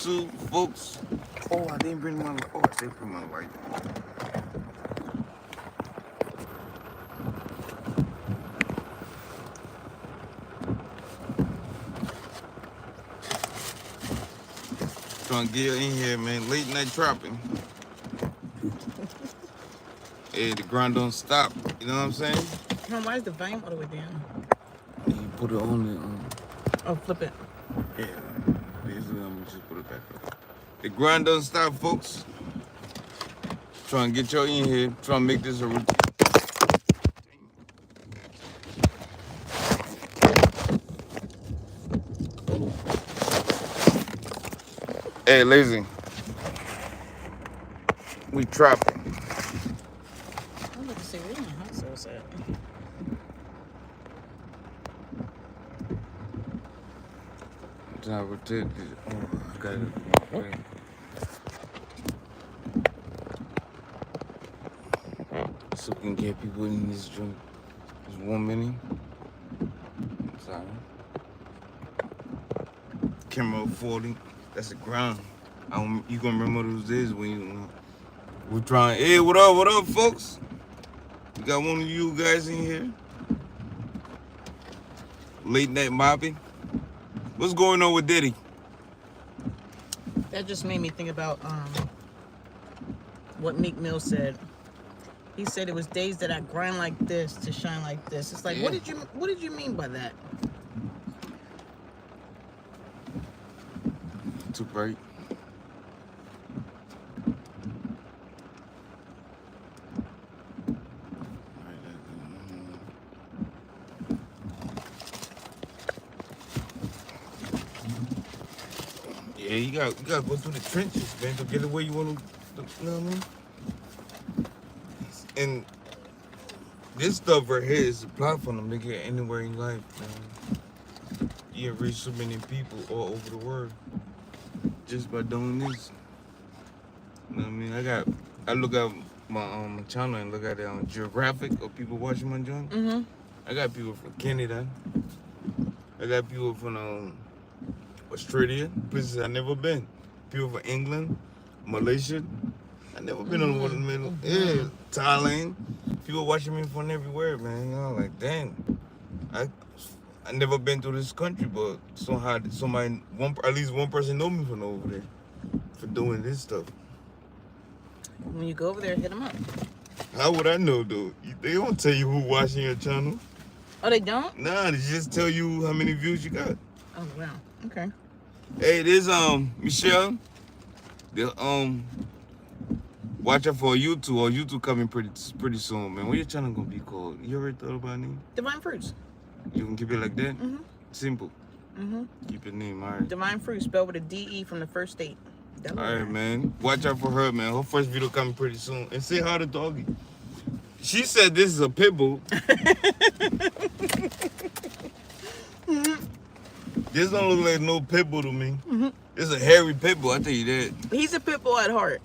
YouTube, folks. Oh, I didn't bring my. Oh, I did bring my light. Trying to get in here, man. Late night trapping. Hey, the grind don't stop. You know what I'm saying? Why is the volume all the way down? You put it on the. Oh, flip it. Yeah. Basically, I'm gonna just put it back up. The grind doesn't stop, folks. Trying to get y'all in here. Trying to make this a routine. Hey, lazy. We trapping. I'm about to say, where my hot sauce at? I got it. Okay. So we can get people in this joint. There's 1 minute. Sorry. Camera 40. That's the ground. You gonna remember those days when you we're trying. Hey, what up, folks? We got one of you guys in here. Late night mopping. What's going on with Diddy? That just made me think about what Meek Mill said. He said it was days that I grind like this to shine like this. It's like, Yeah. what did you mean by that? Too bright. Yeah, you gotta go through the trenches, man, to get it where you want to. You know what I mean? And this stuff right here is a platform to get anywhere in life, man. You reach so many people all over the world just by doing this. You know what I mean? I look at my channel and look at it on geographic of people watching my joint. Mm-hmm. I got people from Canada. I got people from Australia, places I never been. People from England, Malaysia. I never been on one of them. Yeah, Thailand. People watching me from everywhere, man. You know, like, dang. I never been to this country, but somehow at least one person know me from over there for doing this stuff. When you go over there, hit them up. How would I know, though? They don't tell you who watching your channel. Oh, they don't? Nah, they just tell you how many views you got. Oh, wow. Okay. Hey, there's Michelle. Watch out for YouTube. Or YouTube coming pretty soon, man. What your channel gonna be called? You already thought about a name? Divine Fruits. You can keep it like that? Mm-hmm. Simple. Mm-hmm. Keep your name, alright. Divine Fruits, spelled with a D-E from the first state. Alright, man. Watch out for her, man. Her first video coming pretty soon. And say hi to Doggy. She said this is a pit bull. This don't look like no pit bull to me. Mm-hmm. It's a hairy pit bull, I tell you that. He's a pit bull at heart.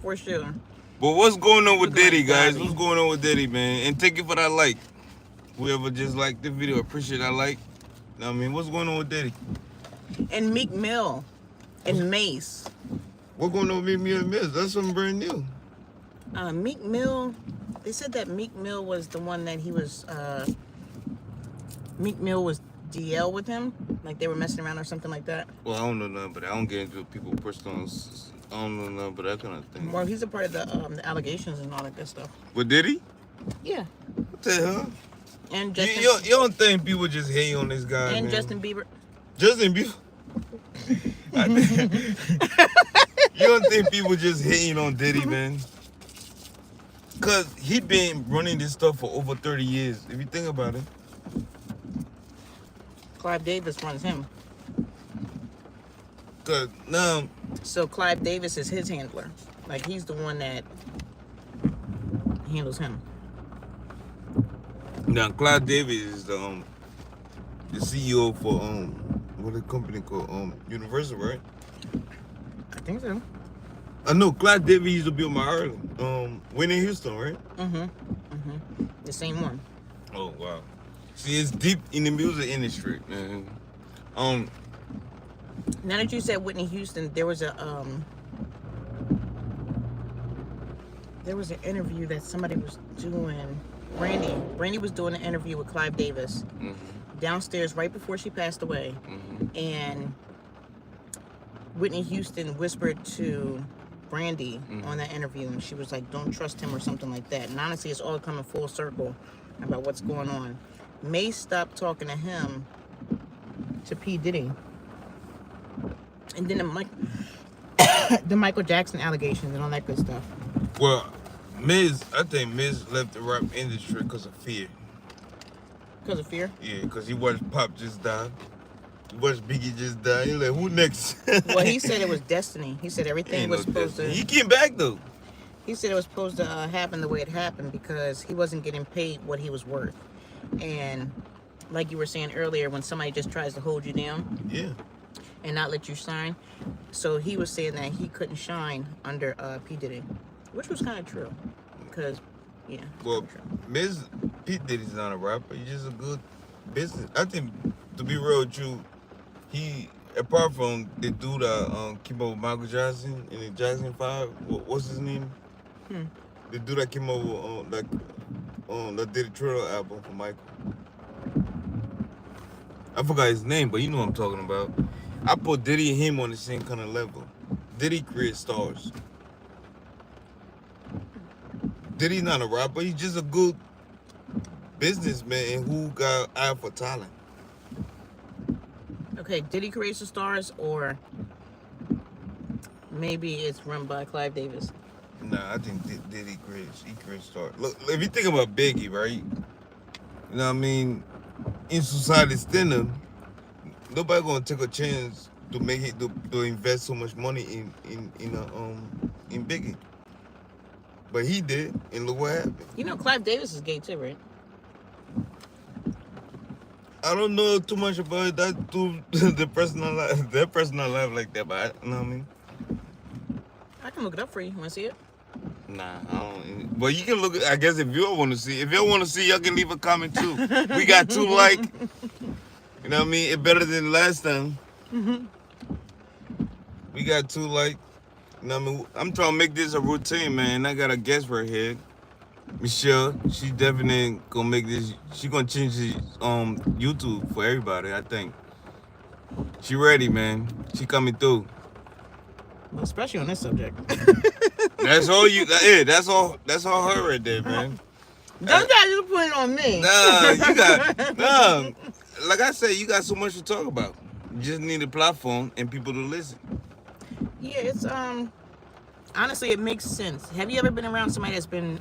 For sure. But what's going on with Look like Diddy, guys? Bobby. What's going on with Diddy, man? And thank you for that like. Whoever just liked the video, appreciate that like. You know what I mean? What's going on with Diddy? And Meek Mill. And Mace. What's going on with me and Miss? That's something brand new. Meek Mill, they said that Meek Mill was the one that he was, Meek Mill was DL with him. Like they were messing around or something like that. Well, I don't know nothing, but I don't get into people personal. I don't know nothing, but that kind of thing. Well, he's a part of the allegations and all that good stuff. But Diddy? Yeah. What the hell? And Justin, You don't think people just hate on this guy, and man? Justin Bieber. Justin Bieber? You don't think people just hating on Diddy, man? Because he been running this stuff for over 30 years. If you think about it. Clive Davis runs him. Because now... So Clive Davis is his handler. Like he's the one that handles him. Now, Clive Davis is the CEO for what a company called Universal, right? I think so. I know Clive Davis used to be on my Ireland. Whitney Houston, right? Mm-hmm. The same one. Oh wow. See, it's deep in the music industry, man. Now that you said Whitney Houston, there was an interview that somebody was doing. Brandy was doing an interview with Clive Davis downstairs right before she passed away, and Whitney Houston whispered to Brandy on that interview, and she was like, "Don't trust him" or something like that. And honestly, it's all coming full circle about what's going on. May stopped talking to him to P. Diddy, and then the Michael Jackson allegations and all that good stuff. Well, I think Miz left the rap industry because of fear. Because of fear? Yeah, because he watched Pop just die. He watched Biggie just die. He like, who next? Well, he said it was destiny. He said everything was supposed to. He came back though. He said it was supposed to happen the way it happened because he wasn't getting paid what he was worth. And like you were saying earlier, when somebody just tries to hold you down, yeah, and not let you shine. So he was saying that he couldn't shine under P. Diddy, which was kind of true. Because, yeah. Well, P. Diddy's not a rapper. He's just a good business. I think, to be real with you, he, apart from the dude that came up with Michael Jackson in the Jackson 5, what's his name? The dude that came over that did the Thriller album for Michael. I forgot his name, but you know what I'm talking about. I put Diddy and him on the same kind of level. Diddy creates stars. Diddy's not a rapper. He's just a good businessman who got eye for talent. Okay, Diddy creates the stars, or maybe it's run by Clive Davis. Nah, I think Diddy creates stars. Look, if you think about Biggie, right? You know what I mean? In society standard, nobody gonna take a chance to make it to invest so much money in Biggie. But he did, and look what happened. You know, Clive Davis is gay too, right? I don't know too much about that to their personal life like that, but you know what I mean? I can look it up for you. Want to see it? Nah, I don't. But you can look. I guess if you all want to see, y'all can leave a comment too. We got 2 like. You know what I mean? It's better than last time. We got 2 like. You know what I mean? I'm trying to make this a routine, man. I got a guest right here, Michelle. She definitely gonna make this. She gonna change the YouTube for everybody. I think. She ready, man. She coming through. Well, especially on this subject. That's all you. Yeah, that's all her right there, man. Don't guys just put it on me. Nah, you got like I said, you got so much to talk about. You just need a platform and people to listen. Yeah, it's honestly it makes sense. Have you ever been around somebody that's been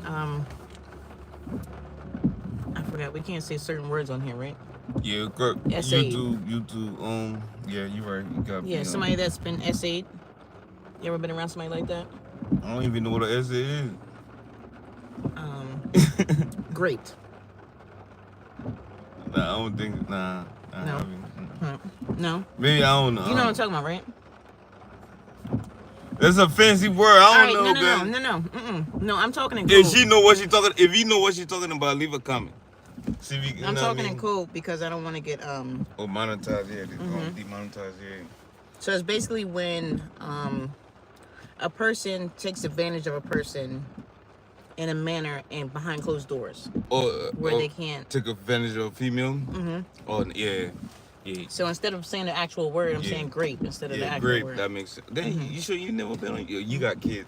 I forgot, we can't say certain words on here, right? Yeah, correct. S8. YouTube, yeah, you're right. You got somebody that's been S8. You ever been around somebody like that? I don't even know what an essay is. Great. Nah, I don't think. Nah. No. No. Maybe I don't know. You know what I'm talking about, right? That's a fancy word. I don't know. No, I'm talking in code. If you know what she's talking about, leave a comment. See if you, I'm talking in code because I don't want to get monetized. Yeah, demonetized. Yeah. So it's basically when a person takes advantage of a person in a manner and behind closed doors, where they can't take advantage of a female. Oh yeah. So instead of saying the actual word, I'm saying grape instead of the actual grape, word. That makes sense. You sure you never been on? You got kids.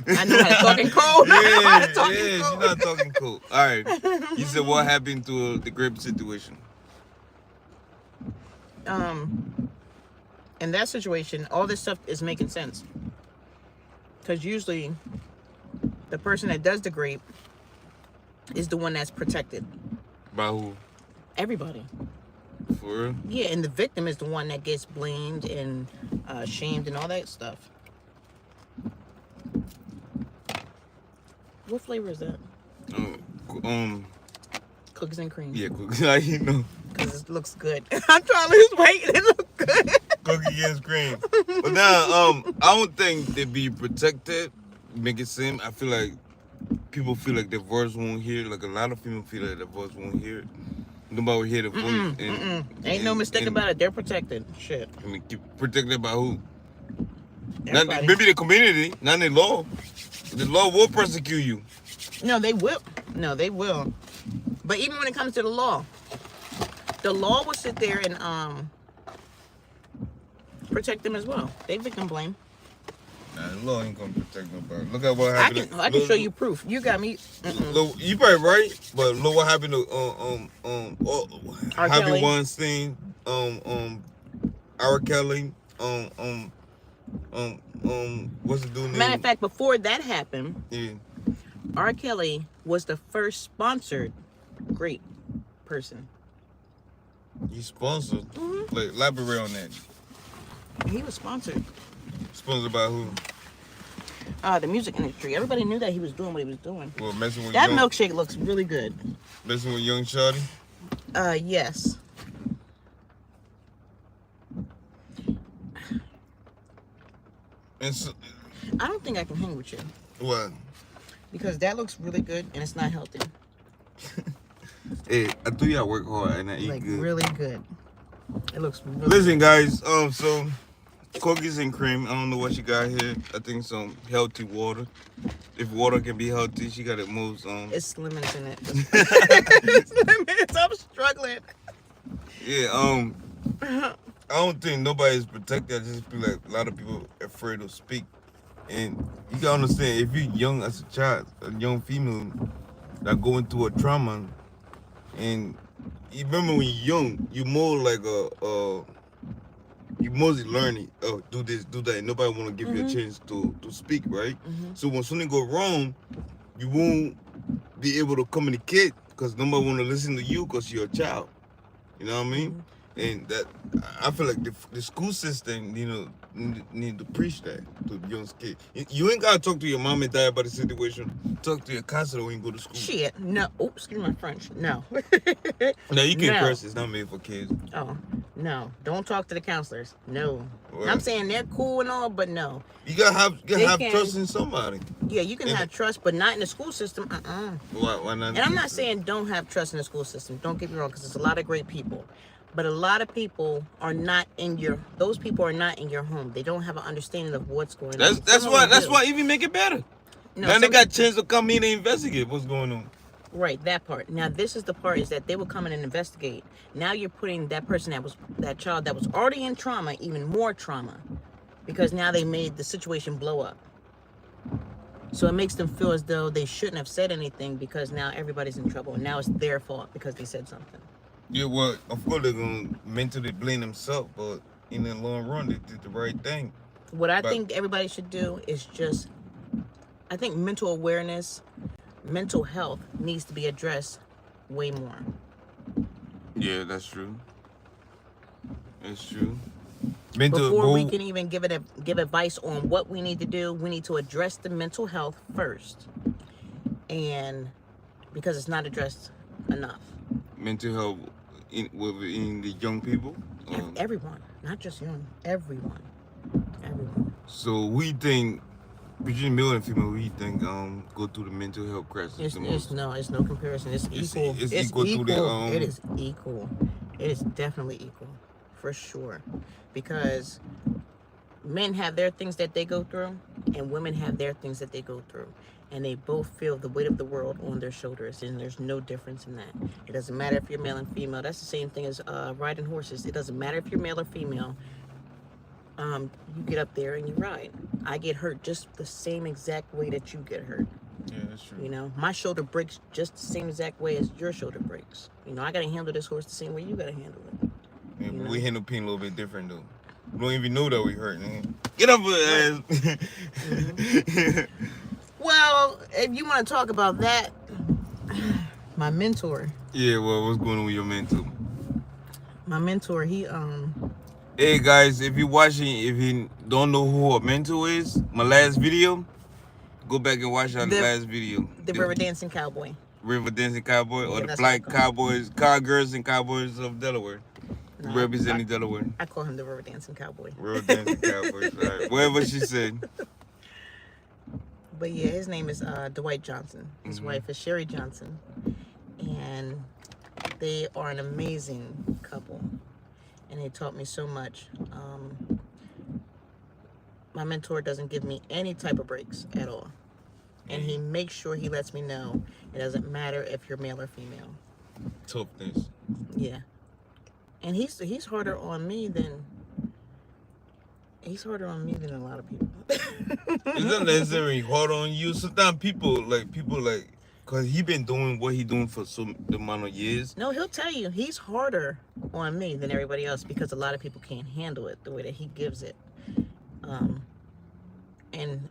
I know how to talk in code. She's not talking code. All right. You said what happened to the grape situation? In that situation, all this stuff is making sense. Because usually, the person that does the grape is the one that's protected. By who? Everybody. For real? Yeah, and the victim is the one that gets blamed and shamed and all that stuff. What flavor is that? Cookies and cream. Yeah, cookies. You know. Because it looks good. I'm trying to lose weight and it looks good. Cookies and cream. But now, I don't think they be protected. Make it seem. I feel like people feel like their voice won't hear. Like a lot of people feel like their voice won't hear it. Nobody would hear the voice. Ain't no mistake about it. They're protected. Shit. I mean, protected by who? Not, Everybody. maybe the community, not the law. The law will prosecute you. No, they will. No, they will. But even when it comes to the law will sit there and protect them as well. They victim blame. Nah, the law ain't gonna protect nobody. Look at what happened. I can show you proof. You got me. Look, you probably right, but look what happened to R. Harvey Kelly. Weinstein, R. Kelly, what's the dude name? Matter of fact, before that happened, Yeah. R. Kelly was the first sponsored great person. He sponsored. Like, elaborate on that. He was sponsored. Sponsored by who? The music industry. Everybody knew that he was doing what he was doing. Well, messing with That young, milkshake looks really good. messing with young Shawty. Yes. And so, I don't think I can hang with you what? because that looks really good and it's not healthy. Hey, I do y'all work hard and I eat Like good. really good. It looks really Listen, guys. So cookies and cream. I don't know what she got here. I think some healthy water. If water can be healthy, she got it most. It's lemons in it. It's lemons. I'm struggling. Yeah. I don't think nobody's protected. I just feel like a lot of people afraid to speak. And you gotta understand, if you're young as a child, a young female that going through a trauma, and you remember when you're young, you more like you mostly learning, do this, do that. And nobody want to give you a chance to speak, right? So when something go wrong, you won't be able to communicate because nobody want to listen to you because you're a child. You know what I mean? And that I feel like the school system, need to preach that to young kids. You ain't gotta talk to your mom and dad about the situation. Talk to your counselor when you go to school. Shit. No. Oh, excuse my French. No. Now you can No. curse. It's not made for kids. Oh, no. Don't talk to the counselors. No. Well, I'm saying they're cool and all, but no. you gotta have They trust in somebody. Yeah, you can And- have trust, but not in the school system. Why not? And I'm not saying don't have trust in the school system. Don't get me wrong, because there's a lot of great people. But a lot of people are not in those people are not in your home. They don't have an understanding of what's going on. That's why even make it better. No, now they some- got chance to come in and investigate what's going on. Right, that part. Now this is the part is that they will come in and investigate. Now you're putting that child that was already in trauma, even more trauma. Because now they made the situation blow up. So it makes them feel as though they shouldn't have said anything because now everybody's in trouble. And now it's their fault because they said something. Yeah, well, of course they're gonna mentally blame themselves, but in the long run, they did the right thing. What I think everybody should do is I think mental awareness, mental health needs to be addressed way more. Yeah, that's true. That's true. Before we can even give advice on what we need to do, we need to address the mental health first. And because it's not addressed enough. mental health within the young people. Everyone, not just young, everyone. So we think between male and female, we think go through the mental health crisis. It's no comparison. It's equal. It's equal to the, It is equal. It is definitely equal, for sure, because men have their things that they go through, and women have their things that they go through. And they both feel the weight of the world on their shoulders, and there's no difference in that. It doesn't matter if you're male and female. That's the same thing as riding horses. It doesn't matter if you're male or female. You get up there and you ride. I get hurt just the same exact way that you get hurt. Yeah, that's true. You know, my shoulder breaks just the same exact way as your shoulder breaks. You know, I gotta handle this horse the same way you gotta handle it. Yeah, but know? we handle pain a little bit different though. We don't even know that we hurt, man. Get up with ass. Well, if you want to talk about that, my mentor. Yeah, well, what's going on with your mentor? My mentor, he Hey guys, if you're watching, if you don't know who a mentor is, my last video, go back and watch our last video. The river dancing cowboy. River dancing cowboy, or Yeah, the that's black what I call cowboys, cowgirls and cowboys of Delaware. No, Representing Delaware. I call him the river dancing cowboy. River dancing cowboys, right? Whatever she said. But yeah, his name is Dwight Johnson. His wife is Sherry Johnson. And They are an amazing couple, and they taught me so much. My mentor doesn't give me any type of breaks at all, and he makes sure he lets me know it doesn't matter if you're male or female. Toughness. Yeah, and he's harder on me than a lot of people. It's not necessarily hard on you. Sometimes people like, cause he been doing what he doing for so the amount of years. No, he'll tell you he's harder on me than everybody else because a lot of people can't handle it the way that he gives it. And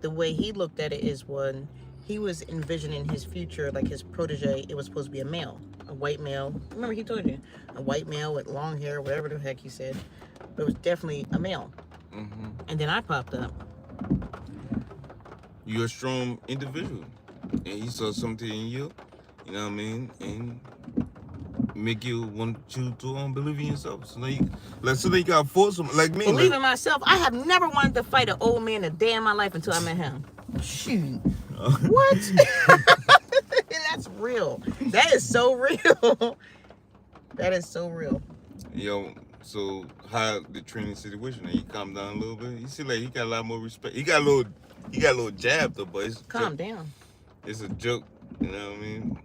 the way he looked at it is when he was envisioning his future, like his protege, it was supposed to be a male, a white male. Remember he told you, a white male with long hair, whatever the heck he said. But it was definitely a male. Mm-hmm. And then I popped up. You're a strong individual, and he saw something in you. You know what I mean, and make you want you to believe in yourself. So now you got force him like me. Believe like, in myself. I have never wanted to fight an old man a day in my life until I met him. Shoot. What? That's real. That is so real. That is so real. Yo, so how the training situation? He calmed down a little bit. You see, like he got a lot more respect. He got a little jab though, but it's calm down. It's a joke. You know what I mean?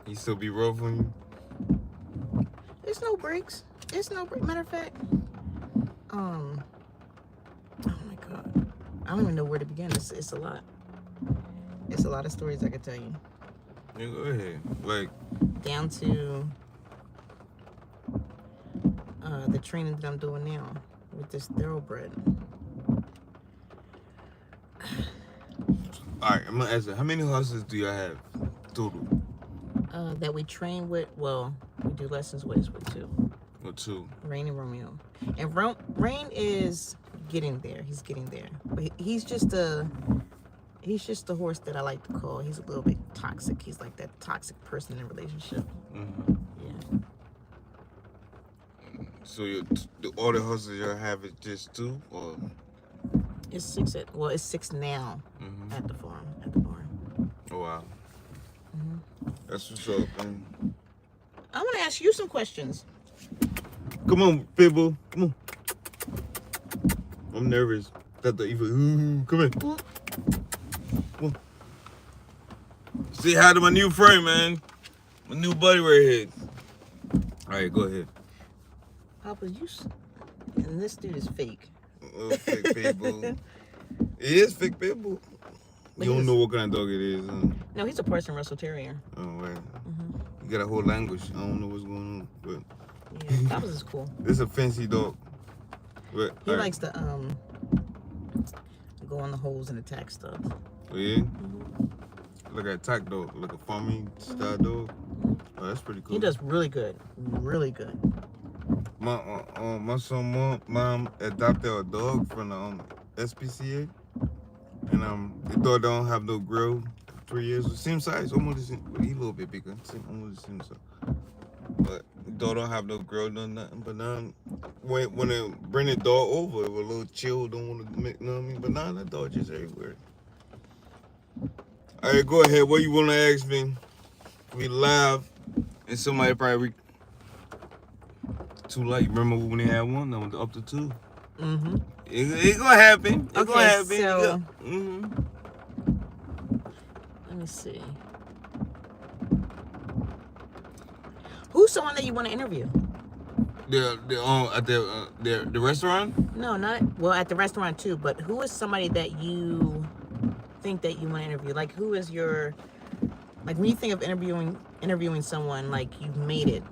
He still be rough on you. There's no breaks. There's no break. Matter of fact, oh my God, I don't even know where to begin. It's a lot. It's a lot of stories I could tell you. Yeah, go ahead. Like down to the training that I'm doing now with this thoroughbred. All right, I'm gonna ask you, how many horses do you have total? That we train with. Well, we do lessons with two. Or two? Rain and Romeo. And Rain is getting there. He's getting there. But he's just the horse that I like to call. He's a little bit toxic. He's like that toxic person in a relationship. Mm-hmm. Yeah. So all the horses you have is just two, or? It's six it's six now at the farm, at the barn. Oh wow. Mm-hmm. That's what's up, man. I want to ask you some questions. Come on, Pitbull. Come on. I'm nervous. Come in. Come on. Say hi to my new friend, man. My new buddy right here. All right, go ahead. Papa, and this dude is fake. Fake Pitbull. It is fake Pitbull. You don't know what kind of dog it is, huh? No, he's a Parson Russell Terrier. Oh, right. You got a whole language. I don't know what's going on, but yeah, Papa's is cool. It's a fancy dog. But he likes to go on the holes and attack stuff. Oh yeah? Like an attack dog, like a farming style dog. Oh, that's pretty cool. He does really good. Really good. My son mom adopted a dog from the SPCA. And the dog don't have no grill. 3 years, same size, almost the same. He a little bit bigger, almost the same size. But the dog don't have no grill, no nothing. But now, when they bring the dog over, it was a little chill, don't want to make, you know what I mean? But now that dog just everywhere. All right, go ahead. What you want to ask me? We live, and somebody probably too late. Remember when they had one? That went up to two. Mm-hmm. It gonna happen. It gonna happen. So, let me see. Who's someone that you want to interview? At the restaurant? No, at the restaurant too. But who is somebody that you think that you want to interview? Like, who is your, like, when you think of interviewing someone, like you've made it,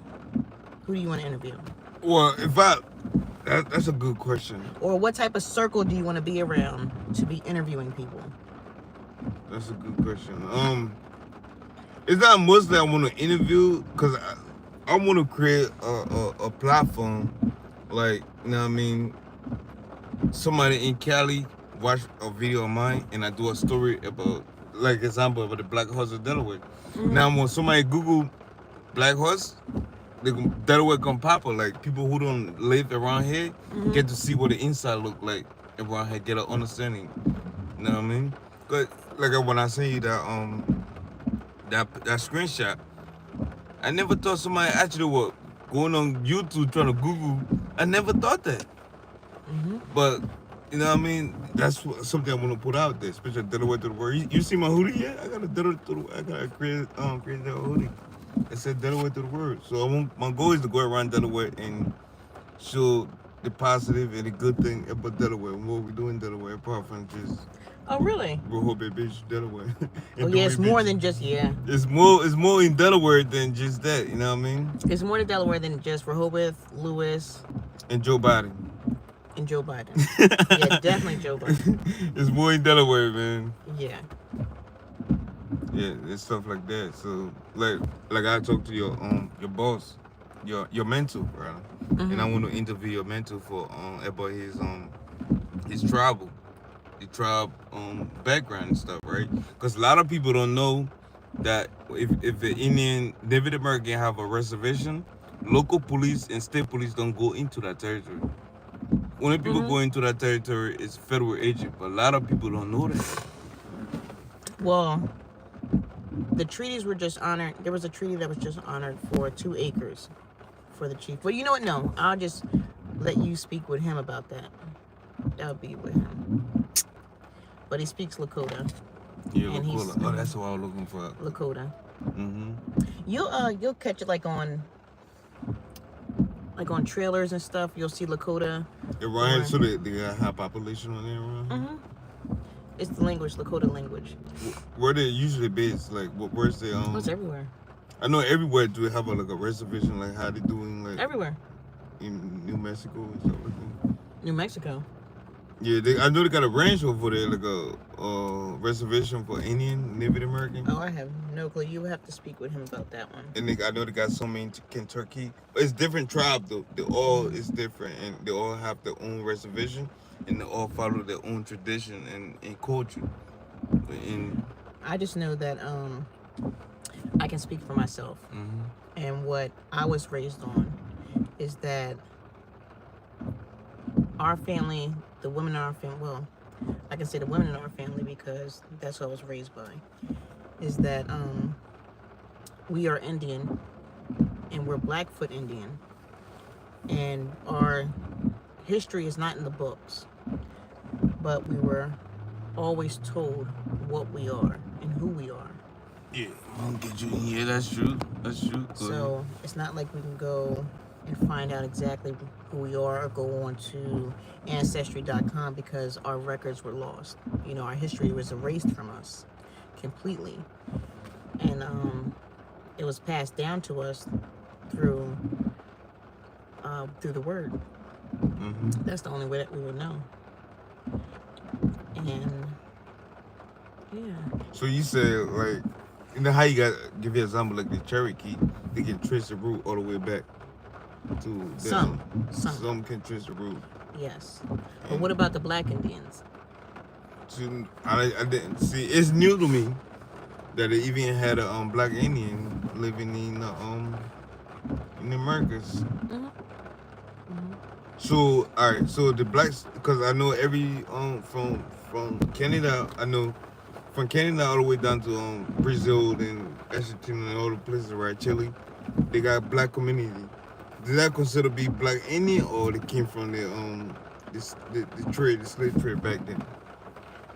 who do you want to interview? Well, that's a good question. Or what type of circle do you want to be around to be interviewing people? That's a good question. It's not much that I want to interview, because I want to create a platform, like, you know what I mean, somebody in Cali watch a video of mine and I do a story about, like, example about the black horse of Delaware. Now when somebody Google black horse, Delaware come pop up. Like, people who don't live around here get to see what the inside look like around here, get an understanding. You know what I mean? But like when I send you that screenshot, I never thought somebody actually was going on YouTube trying to Google. I never thought that. But, you know what I mean? That's something I want to put out there, especially Delaware to the word. You see my hoodie yet? I got a Delaware to the word. I got to create that hoodie. It said Delaware to the word. So my goal is to go around Delaware and show the positive and the good thing about Delaware and what we do in Delaware, apart from just Oh, really? Rehoboth Beach, Delaware. Oh, yeah, it's more than just, It's more in Delaware than just that, you know what I mean? It's more to Delaware than just Rehoboth, Lewis, And Joe Biden. and Joe Biden. Yeah, definitely Joe Biden. It's more in Delaware, man. Yeah. Yeah, and stuff like that. So, like I talked to your boss, your mentor, rather, and I want to interview your mentor for about his travel. The tribe background and stuff, right? Because a lot of people don't know that if the Indian Native American have a reservation, local police and state police don't go into that territory. Only people go into that territory is federal agent, but a lot of people don't know that. Well, the treaties were just honored. There was a treaty that was just honored for 2 acres for the chief. Well, you know what? No, I'll just let you speak with him about that. That'll be with him. But he speaks Lakota. Yeah, Lakota. Oh, that's what I was looking for. Lakota. You'll catch it like on trailers and stuff. You'll see Lakota. Yeah, right. So they got high population on there around. It's the language, Lakota language. Where they usually based? Like, where's the It's everywhere. I know everywhere do they have a reservation, like how they doing like everywhere in New Mexico and stuff like that. New Mexico. Yeah, I know they got a ranch over there, like a reservation for Indian Native American. Oh, I have no clue. You have to speak with him about that one. And I know they got some in Kentucky. It's different tribe though. They all is different, and they all have their own reservation, and they all follow their own tradition and culture. And I just know that I can speak for myself, and what I was raised on is that our family, the women in our family, well, I can say the women in our family because that's what I was raised by, is that we are Indian, and we're Blackfoot Indian, and our history is not in the books, but we were always told what we are and who we are. Yeah, I'll get you. Yeah, that's true. That's true. So it's not like we can go and find out exactly who we are or go on to Ancestry.com because our records were lost. You know, our history was erased from us completely. And it was passed down to us through the word. That's the only way that we would know. And yeah. So you said, like, you know how you got, give you an example, like the Cherokee, they can trace the root all the way back to them. Some can trace the root. Yes. But what about the Black Indians? I didn't see. It's new to me that they even had a Black Indian living in the Americas. So all right, so the blacks, because I know every from Canada, I know from Canada all the way down to Brazil and Argentina and all the places, right? Chile, they got Black community. Did that consider be Black Indian, or they came from the slave trade back then?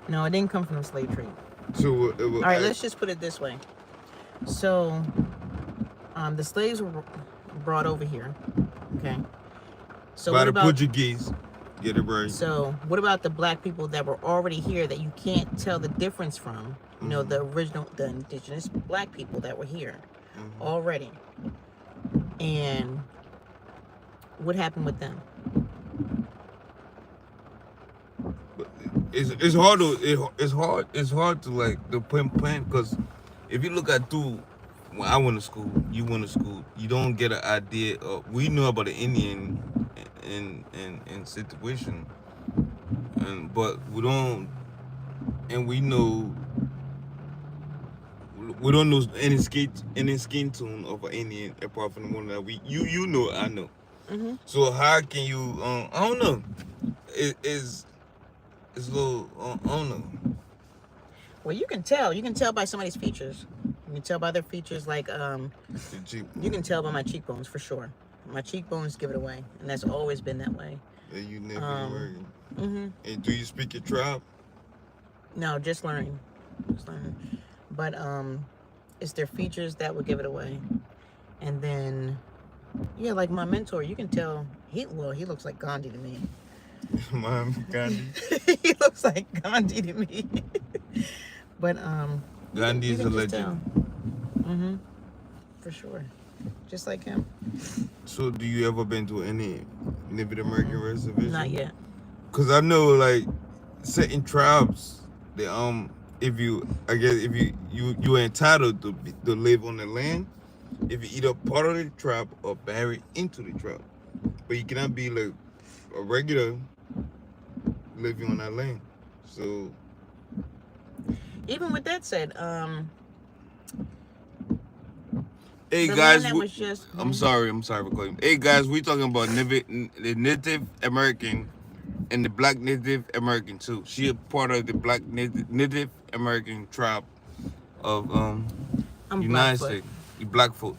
No, it didn't come from the slave trade. So all right, let's just put it this way. So the slaves were brought over here, okay? So by the Portuguese. Get it right. So what about the Black people that were already here that you can't tell the difference from? You know, the indigenous Black people that were here already. And what happened with them? It's hard to like the plan, because if you look at when I went to school, you went to school, you don't get an idea of, we know about the Indian in situation, but we don't know any skin tone of an Indian apart from the one that you know, I know. So how can you I don't know, it's a little I don't know. Well, you can tell by somebody's features. You can tell by their features, like The cheek. you can tell by my cheekbones for sure. My cheekbones give it away, and that's always been that way. Yeah, you Native American. Mm-hmm. And do you speak your tribe? No, just learning. But it's their features that would give it away. And then, yeah, like my mentor, you can tell he looks like Gandhi to me. Mom, Gandhi. He looks like Gandhi to me. But Gandhi is a legend. Mm-hmm. For sure. Just like him. So, do you ever been to any Native American reservation? Not yet. Cause I know like certain tribes, they if you're entitled to live on the land if you either part of the tribe or married into the tribe, but you cannot be like a regular living on that land. So even with that said, hey the guys, land that was just I'm sorry for calling. Hey guys, we talking about the Native American and the Black Native American too. She a part of the Black Native American tribe of I'm United Blackfoot. States. The Blackfoot.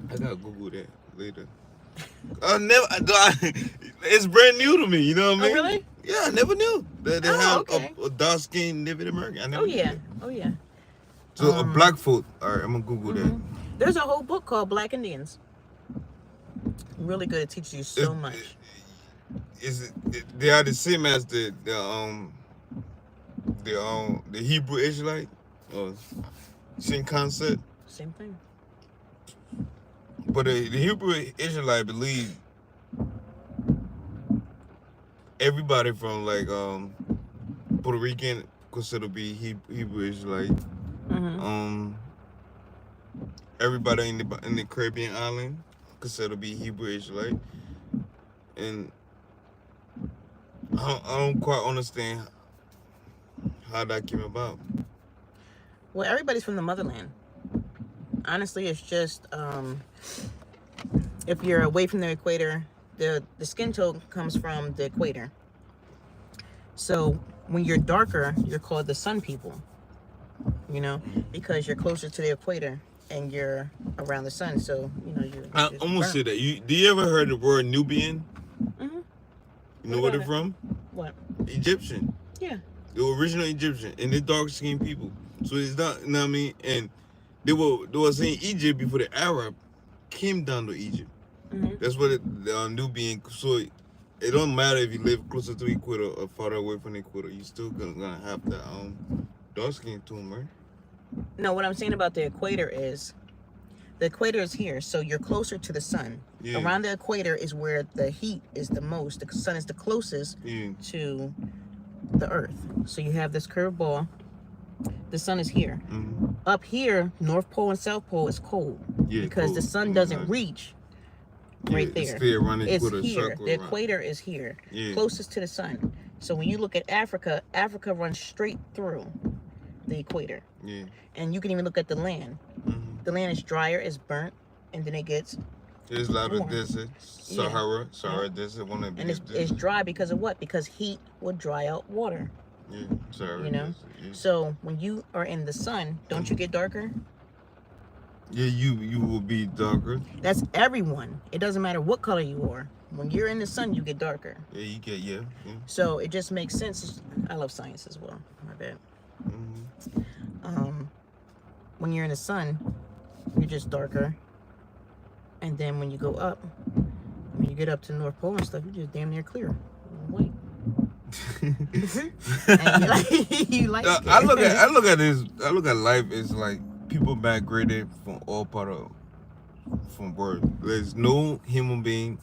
I gotta Google that later. It's brand new to me. You know what I mean? Oh really? Yeah, I never knew that they have okay. a dark skinned Native American. I never knew that. Oh yeah. So a Blackfoot. All right, I'm gonna Google that. There's a whole book called Black Indians. Really good. It teaches you so much. They are the same as the Hebrew Israelite, or same concept. Same thing. But the Hebrew Israelite believe everybody from like Puerto Rican considered to be Hebrew Israelite. Everybody in the Caribbean island considered to be Hebrew Israelite, and I don't quite understand how that came about. Well, everybody's from the motherland. Honestly, it's just if you're away from the equator, the skin tone comes from the equator. So when you're darker, you're called the sun people. You know, because you're closer to the equator and you're around the sun. So you. I almost said that. Do you ever heard the word Nubian? Mm-hmm. You know where they're from? What? Egyptian. Yeah. The original Egyptian, and they're dark skinned people. So it's not, you know what I mean? And they were saying Egypt before the Arab came down to Egypt. That's what the Nubian. So it don't matter if you live closer to the equator or farther away from the equator. You still gonna have the dark skin tone, right? No, what I'm saying about the equator is here, so you're closer to the sun. Yeah. Around the equator is where the heat is the most. The sun is the closest to the earth. So you have this curved ball. The sun is here. Up here, North Pole and South Pole is cold because the sun doesn't reach right there. It's here. The equator is here, closest to the sun. So when you look at Africa, Africa runs straight through the equator. Yeah. And you can even look at the land. The land is drier, it's burnt, and then it gets there's a lot warm. of desert, Sahara desert. And it's dry because of what? Because heat will dry out water. Yeah, Sahara. Desert, So when you are in the sun, don't you get darker? Yeah, you will be darker. That's everyone. It doesn't matter what color you are. When you're in the sun, you get darker. Yeah, you get So it just makes sense. I love science as well. My bad. When you're in the sun, you're just darker. And then when you go up, when you get up to the North Pole and stuff, you're just damn near clear. White. And you like I look at this. I look at life as like people migrated from all part of from birth. There's no human being,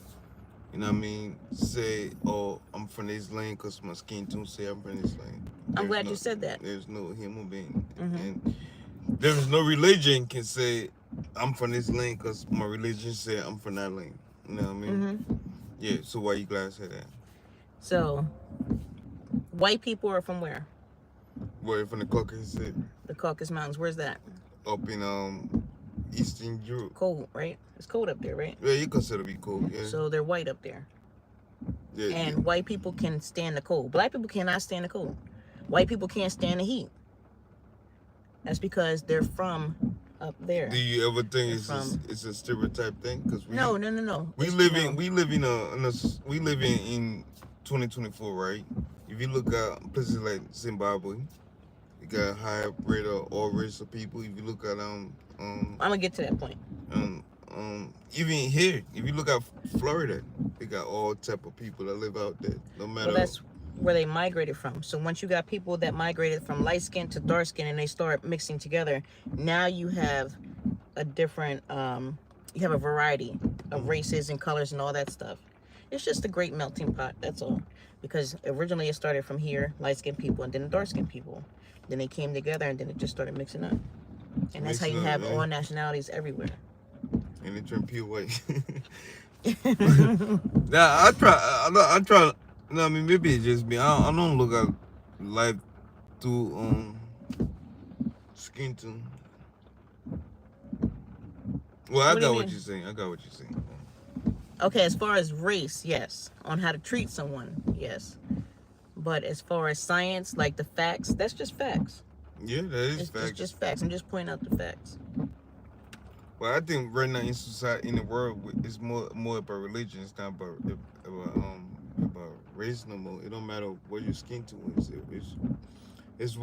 you know what I mean, say, oh, I'm from this land because my skin tone say I'm from this land. I'm glad you said that. There's no human being. And there's no religion can say I'm from this land because my religion say I'm from that land. You know what I mean? Yeah, so why you glad I said that? So, white people are from where? Where from the Caucasus? The Caucasus Mountains. Where's that? Up in Eastern Europe. Cold, right? It's cold up there, right? Yeah, you consider it be cold. Yeah. So they're white up there. Yeah. And white people can stand the cold. Black people cannot stand the cold. White people can't stand the heat. That's because they're from up there. Do you ever think it's a stereotype thing? Because No. we live in 2024, right? If you look at places like Zimbabwe, you got high rate of all race of people. If you look at I'm gonna get to that point. even here, if you look at Florida, they got all type of people that live out there. No matter. Well, that's where they migrated from. So once you got people that migrated from light skin to dark skin, and they start mixing together, now you have a different. You have a variety of races and colors and all that stuff. It's just a great melting pot. That's all. Because originally it started from here, light skinned people, and then the dark skinned people. Then they came together, and then it just started mixing up. And that's how you have all nationalities everywhere. And they turn pure white. Now I try. No, I mean maybe it's just me. I don't look at life through skin tone. Well, I got what you're saying. Okay, as far as race, yes. On how to treat someone, yes. But as far as science, like the facts, that's just facts. Yeah, that is facts. It's just facts. I'm just pointing out the facts. Well, I think right now in society, in the world, it's more about religion. It's not about race no more. It don't matter what your skin tone is. It's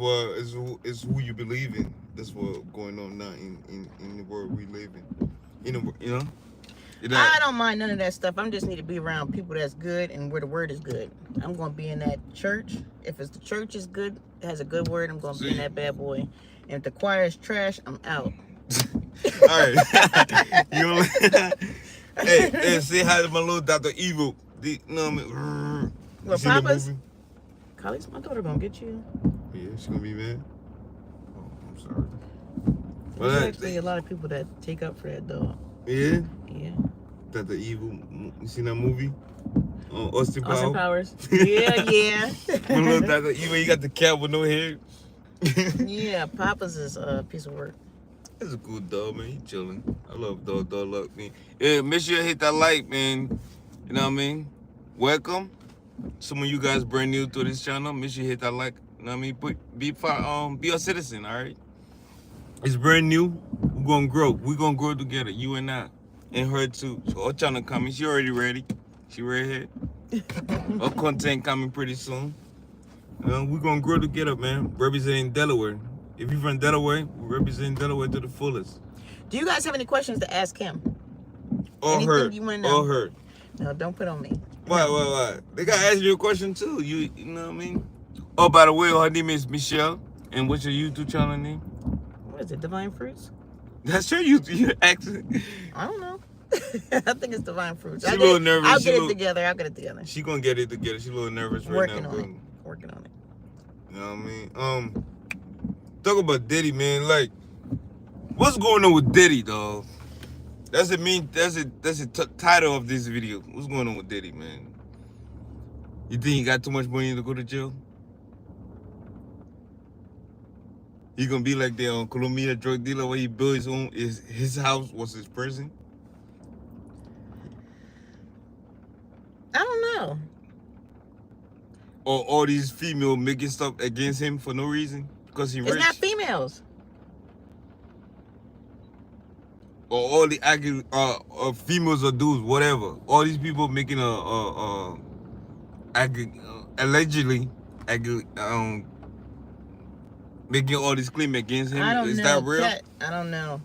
who you believe in. That's what's going on now in the world we live in. I don't mind none of that stuff. I just need to be around people that's good and where the word is good. I'm going to be in that church. If the church is good, it has a good word, I'm going to be in that bad boy. And if the choir is trash, I'm out. All right. hey, say hi to my little Dr. Evil. You know what I mean? Well, Papa's... Kylie's my daughter going to get you. Yeah, she's going to be mad? Oh, I'm sorry. There's actually a lot of people that take up for that dog. Yeah? Yeah. Dr. Evil. You seen that movie? Austin Powers. Yeah. My little Dr. Evil, you got the cat with no hair. Yeah, Papa's is a piece of work. That's a cool dog, man. He chilling. I love dog luck, man. Yeah, make sure you hit that like, man. You know what I mean? Welcome. Some of you guys brand new to this channel. Make sure you hit that like. You know what I mean? Be a citizen, all right? It's brand new. We're gonna grow. We're gonna grow together, you and I, and her too. So our channel coming. She already ready. She right here. Our content coming pretty soon. We're gonna grow together, man. Representing Delaware. If you're from Delaware, we represent Delaware to the fullest. Do you guys have any questions to ask him? Or anything her. You want to know? Or her. No, don't put on me. Why? They gotta ask you a question too. You know what I mean? Oh, by the way, her name is Michelle. And what's your YouTube channel name? What is it? Divine Fruits? That's your YouTube accent. I don't know. I think it's Divine Fruits. She's a little nervous. I'll get it together. She gonna get it together. She's a little nervous Working now. Working on it. You know what I mean? Talk about Diddy, man. Like, what's going on with Diddy, dog? That's the title of this video. What's going on with Diddy, man? You think he got too much money to go to jail? He gonna be like the Colombia drug dealer where he built his own, his house was his prison? I don't know. Or all these females making stuff against him for no reason? Because he rich? It's not females. Or all the females or dudes, whatever. All these people making allegedly making all this claim against him. Is that real? I don't know.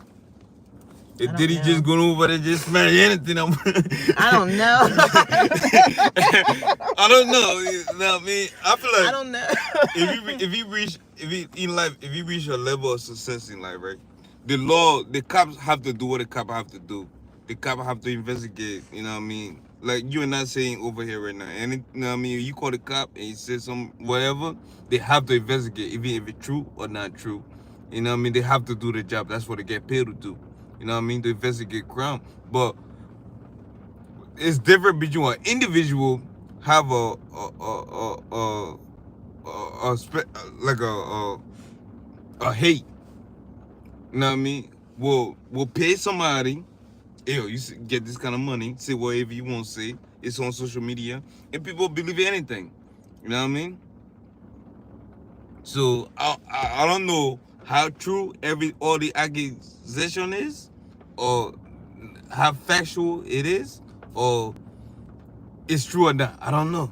Did he just go over there just smash anything? I don't know. I don't know. You know what I mean? I feel like I don't know. if you reach a level of success in life, right? The cops have to do what the cops have to do. The cops have to investigate, you know what I mean? Like you and I saying over here right now. And you know what I mean? You call the cop and he says some whatever, they have to investigate, even if it's true or not true. You know what I mean? They have to do the job. That's what they get paid to do. You know what I mean? To investigate crime. But it's different between an individual have a hate. You know what I mean? We'll pay somebody. Yo, you get this kind of money. Say whatever you want to say. It's on social media, and people believe anything. You know what I mean? So I don't know how true all the accusation is, or how factual it is, or it's true or not. I don't know.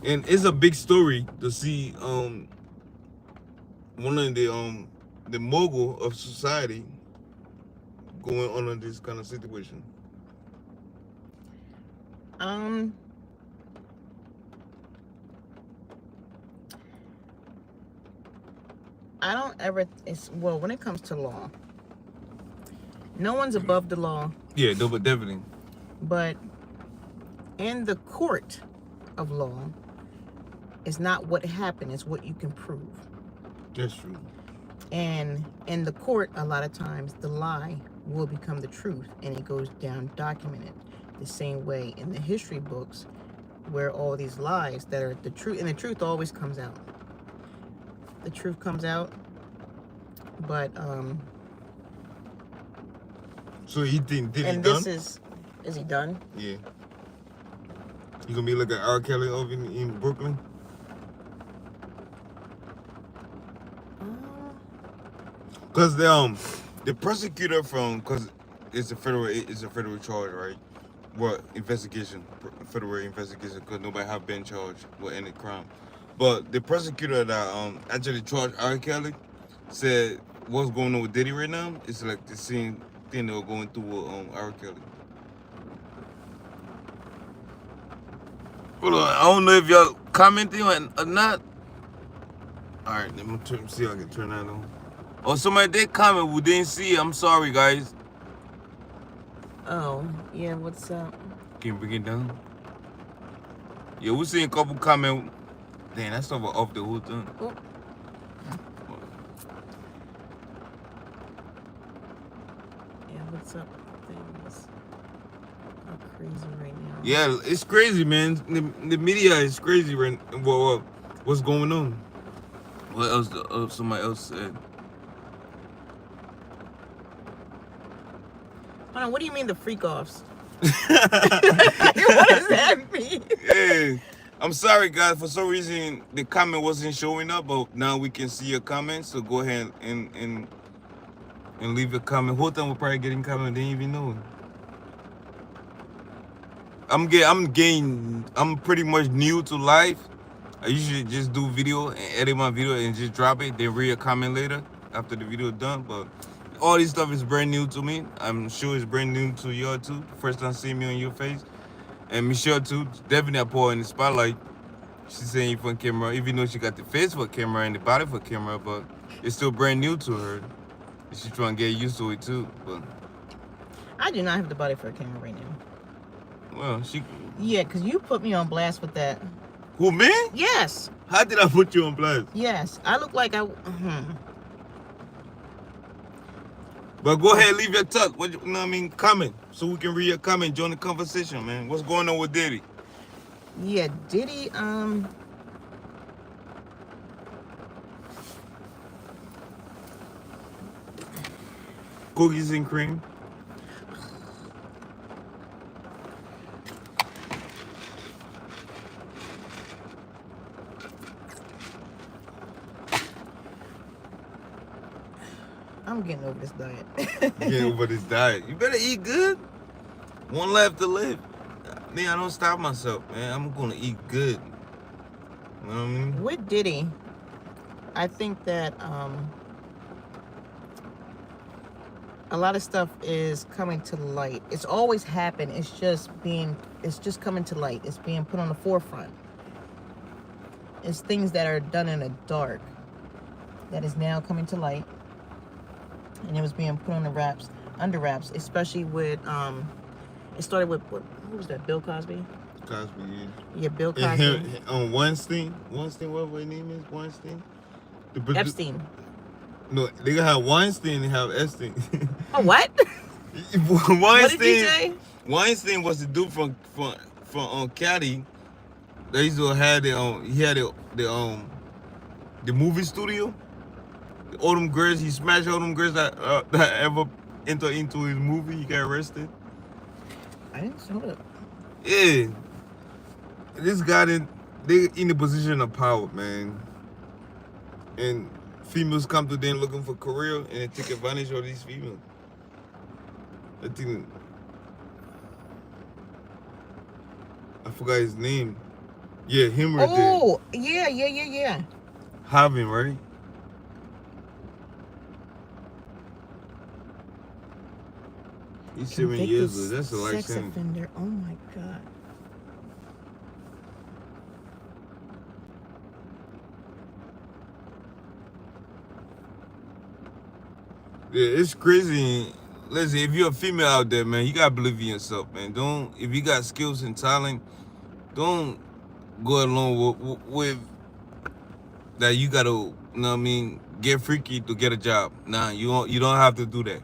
And it's a big story to see one of the mogul of society going on this kind of situation. I don't ever. Well, when it comes to law, no one's above the law. Yeah, but definitely. But in the court of law, it's not what happened; it's what you can prove. That's true. And in the court, a lot of times, the lie will become the truth, and it goes down documented the same way in the history books, where all these lies that are the truth, and the truth always comes out. The truth comes out, but So he did he and done? this is he done? Yeah. You gonna be like an R. Kelly over in Brooklyn? Cause the prosecutor cause it's a federal charge, right? What investigation? Federal investigation, cause nobody have been charged with any crime. But the prosecutor that actually charged R. Kelly said what's going on with Diddy right now is like the same thing they were going through with R. Kelly. Hold on, I don't know if y'all commenting or not. All right, let me see if I can turn that on. Oh, somebody did comment. We didn't see it. I'm sorry, guys. Oh, yeah. What's up? Can you bring it down? Yeah, we seen a couple comment. Damn, that's off the whole thing. Oh. Yeah, what's up? Things are crazy right now. Yeah, it's crazy, man. The media is crazy right now. What's going on? What else? Somebody else said. Hold on, what do you mean the freak offs? What does that mean? Yeah. I'm sorry, guys. For some reason, the comment wasn't showing up, but now we can see your comments. So go ahead and leave a comment. Whole time we're probably getting comments. They didn't even know. I'm pretty much new to life. I usually just do video and edit my video and just drop it. Then read a comment later after the video done. But all this stuff is brand new to me. I'm sure it's brand new to y'all too. First time seeing me on your face. And Michelle too, definitely I put her in the spotlight. She's saying you for camera, even though she got the face for camera and the body for camera, but it's still brand new to her. She's trying to get used to it too. But I do not have the body for a camera right now. well, Yeah, because you put me on blast with that. Who, me? Yes. How did I put you on blast? Yes. I look like I. But go ahead, leave your thought. What you know what I mean? Comment so we can read your comment, join the conversation, man. What's going on with Diddy? Yeah, Diddy. Cookies and cream. I'm getting over this diet. Get over this diet. You better eat good. One life to live. Man, I don't stop myself, man. I'm gonna eat good. You know what I mean? With Diddy, I think that a lot of stuff is coming to light. It's always happened. It's just coming to light. It's being put on the forefront. It's things that are done in the dark that is now coming to light. And it was being put on under wraps, especially with it started with what was that? Bill Cosby. Cosby, yeah. Yeah, Bill Cosby. On Weinstein, whatever his name is, Weinstein. Epstein. No, they have Weinstein and have Epstein. Oh, what? Weinstein. What did you say? Weinstein was the dude from Cali. They used to have the movie studio. All them girls, he smashed all them girls that ever enter into his movie. He got arrested. I didn't know that. Yeah, this guy they in the position of power, man. And females come to them looking for career and they take advantage of these females. I think I forgot his name. Yeah, him right there. Oh, yeah. Having, right? He's 7 years old. That's a life sex sentence. offender. Oh my God. Yeah, it's crazy. Listen, if you're a female out there, man, you gotta believe in yourself, man. Don't, if you got skills and talent, don't go along with that. You gotta, you know what I mean, get freaky to get a job. Nah, you don't have to do that.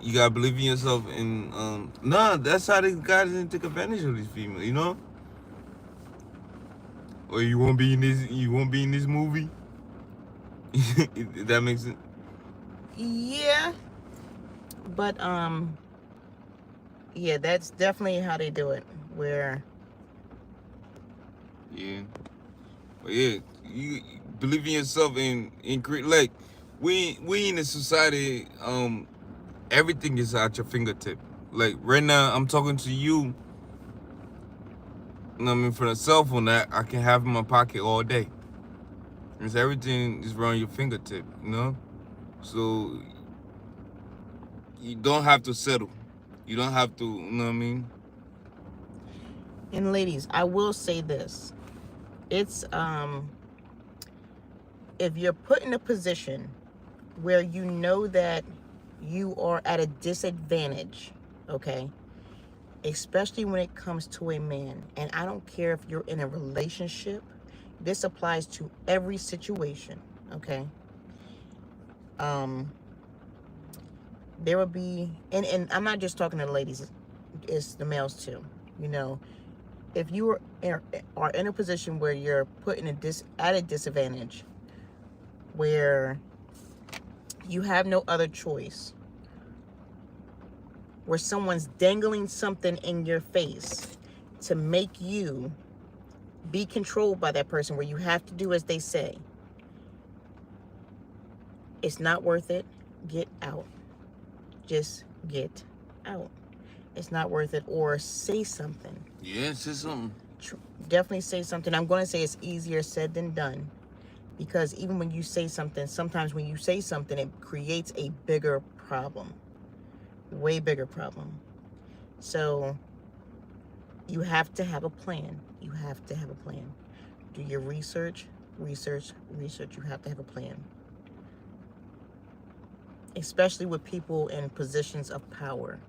You gotta believe in yourself, and nah, that's how these guys didn't take advantage of these females, you know. Or you won't be in this movie. If that makes sense. Yeah, but yeah, that's definitely how they do it. Where Yeah, but yeah, you believe in yourself and create. Like we in a society, everything is at your fingertip. Like right now, I'm talking to you. You know what I mean, from a cell phone that I can have in my pocket all day. It's everything is around your fingertip, you know. So you don't have to settle. You don't have to, you know what I mean. and ladies, I will say this: it's if you're put in a position where you know that you are at a disadvantage, okay, especially when it comes to a man, and I don't care if you're in a relationship, this applies to every situation, okay. There will be, and I'm not just talking to the ladies, it's the males too, you know. If you are in a position where you're put in at a disadvantage, where you have no other choice, where someone's dangling something in your face to make you be controlled by that person, where you have to do as they say, it's not worth it. Get out. Just get out. It's not worth it. Or say something. Yeah, say something. Definitely say something. I'm going to say it's easier said than done, because even when you say something, sometimes when you say something, it creates a bigger problem, way bigger problem. So you have to have a plan. You have to have a plan. Do your research. You have to have a plan. Especially with people in positions of power.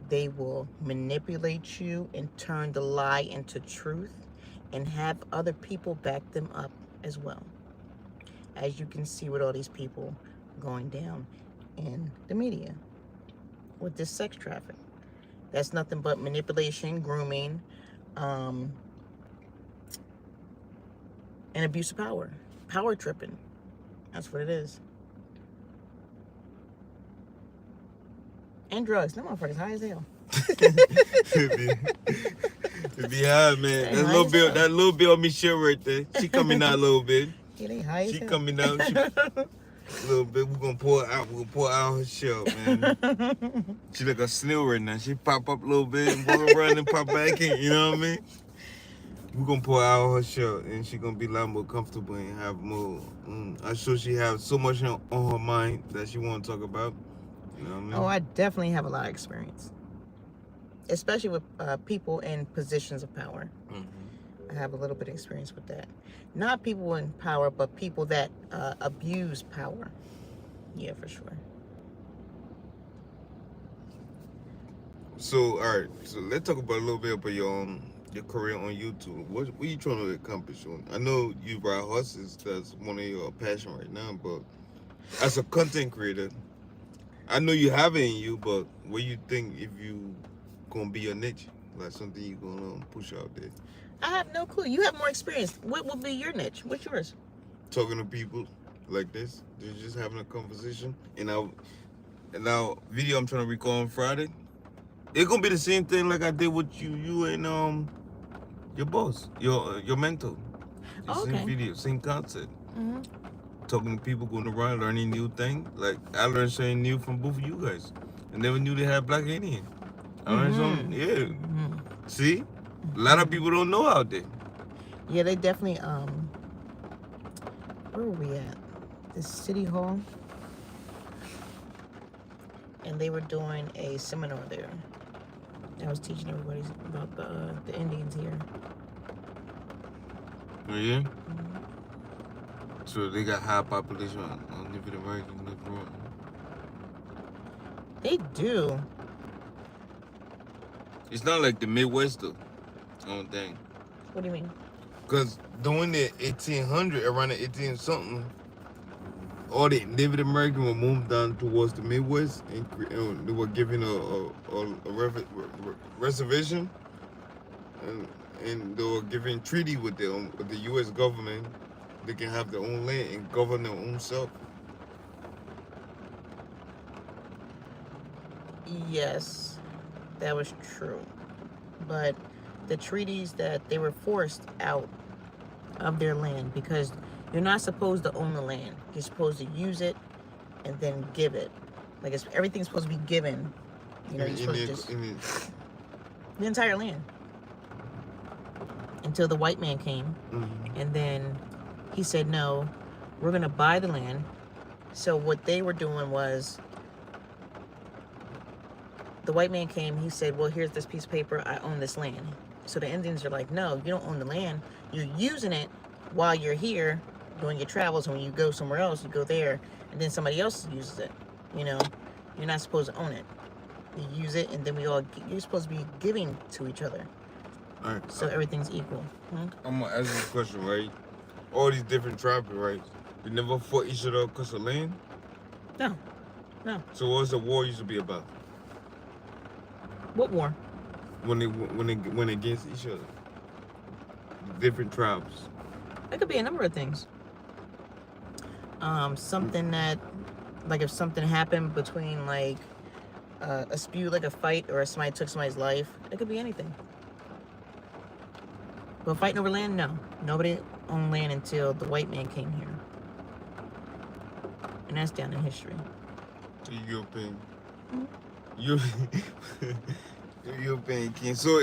They will manipulate you and turn the lie into truth and have other people back them up as well. As you can see with all these people going down in the media with this sex traffic. That's nothing but manipulation, grooming, and abuse of power. Power tripping. That's what it is. And drugs. Them motherfuckers high as hell. It be high, man. That little bit of Michelle right there. She coming out a little bit. Yeah, they high as She hell. coming out a little bit. We're gonna pour out. We're gonna pour out her shell, man. She like a snail right now. She pop up a little bit and walk around and pop back in. You know what I mean? We're gonna pour out her shell, and she gonna be a lot more comfortable and have more. I'm sure she has so much on her mind that she want to talk about. You know what I mean? Oh, I definitely have a lot of experience, especially with people in positions of power. I have a little bit of experience with that. Not people in power, but people that abuse power. Yeah, for sure. So, all right. So let's talk about a little bit about your career on YouTube. What are you trying to accomplish on? I know you ride horses. That's one of your passion right now. But as a content creator, I know you have it in you. But what do you think if you gonna be a niche, like something you gonna push out there? I have no clue. You have more experience. What will be your niche? What's yours? Talking to people like this. They're just having a conversation. And now video I'm trying to record on Friday. It's gonna be the same thing like I did with you and your boss, your mentor. The Okay. Same video, same concept. talking to people, going around, learning new things. Like, I learned something new from both of you guys. I never knew they had black Indian. I learned something, yeah. See? A lot of people don't know out there. Yeah, they definitely, where were we at? The City Hall. And they were doing a seminar there. I was teaching everybody about the Indians here. Oh, yeah? So they got high population on Native American abroad. They do. It's not like the Midwest, though. I don't think. What do you mean? Because during the 1800, around the 18 something, all the Native Americans were moved down towards the Midwest, and they were given a reservation, and they were given treaty with the U.S. government. They can have their own land and govern their own self. Yes, that was true. But the treaties that they were forced out of their land, because you're not supposed to own the land. You're supposed to use it and then give it. Like, everything's supposed to be given. You know, you're supposed to just... The entire land. Until the white man came. And then he said, no, we're going to buy the land. So what they were doing was... The white man came, he said, well, here's this piece of paper, I own this land. So the Indians are like, no, you don't own the land. You're using it while you're here doing your travels, and when you go somewhere else, you go there, and then somebody else uses it. You know, you're not supposed to own it. You use it, and then you're supposed to be giving to each other. All right. So everything's equal. I'm going to ask you a question, right? All these different tribes, right? They never fought each other because of land? No. No. So what was the war used to be about? What war? When they went against each other. Different tribes. It could be a number of things. Something that, like, if something happened between, like, a dispute, like a fight, or if somebody took somebody's life, it could be anything. But fighting over land, no. Nobody owned land until the white man came here. And that's down in history. The European. European king. So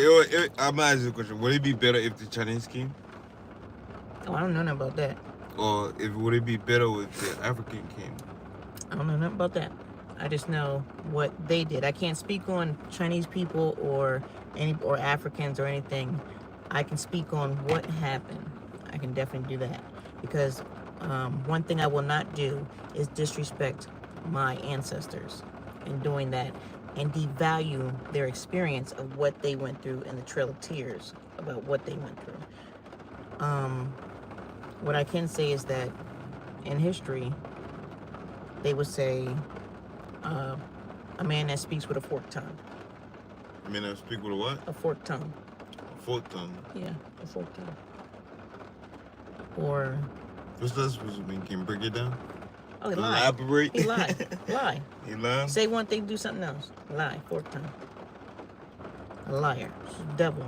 I'm asking you a question. Would it be better if the Chinese came? Oh, I don't know nothing about that. Or would it be better if the African came? I don't know nothing about that. I just know what they did. I can't speak on Chinese people or Africans or anything. I can speak on what happened. I can definitely do that. Because one thing I will not do is disrespect my ancestors in doing that and devalue their experience of what they went through and the Trail of Tears about what they went through. What I can say is that in history, they would say a man that speaks with a forked tongue. A man that speaks with a what? A forked tongue. A forked tongue? Yeah, a forked tongue. Or... What's that supposed to mean? Can you break it down? Oh, he lied. Elaborate? He lied. Lie. He lied? Say one thing, do something else. Lie. Forked tongue. A liar. Devil.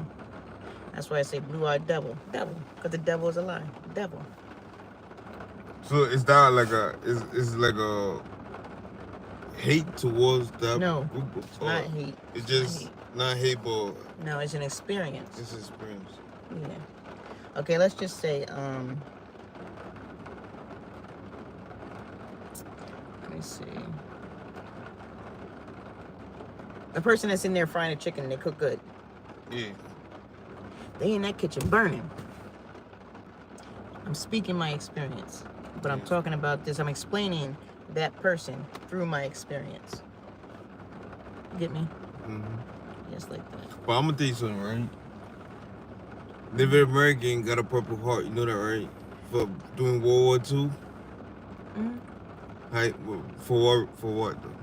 That's why I say blue-eyed devil. Devil. Because the devil is a lie. Devil. So is that like is like a hate towards that group? It's not hate. It's just not hate, but... No, it's an experience. It's an experience. Yeah. Okay, let's just say, let me see. The person that's in there frying a chicken, they cook good. Yeah. They in that kitchen burning. I'm speaking my experience, but I'm talking about this. I'm explaining that person through my experience. You get me? Mm-hmm. Just like that. But I'm gonna tell you something, right? Native American got a Purple Heart. You know that, right? For doing World War II. Mm-hmm. Right? For what though?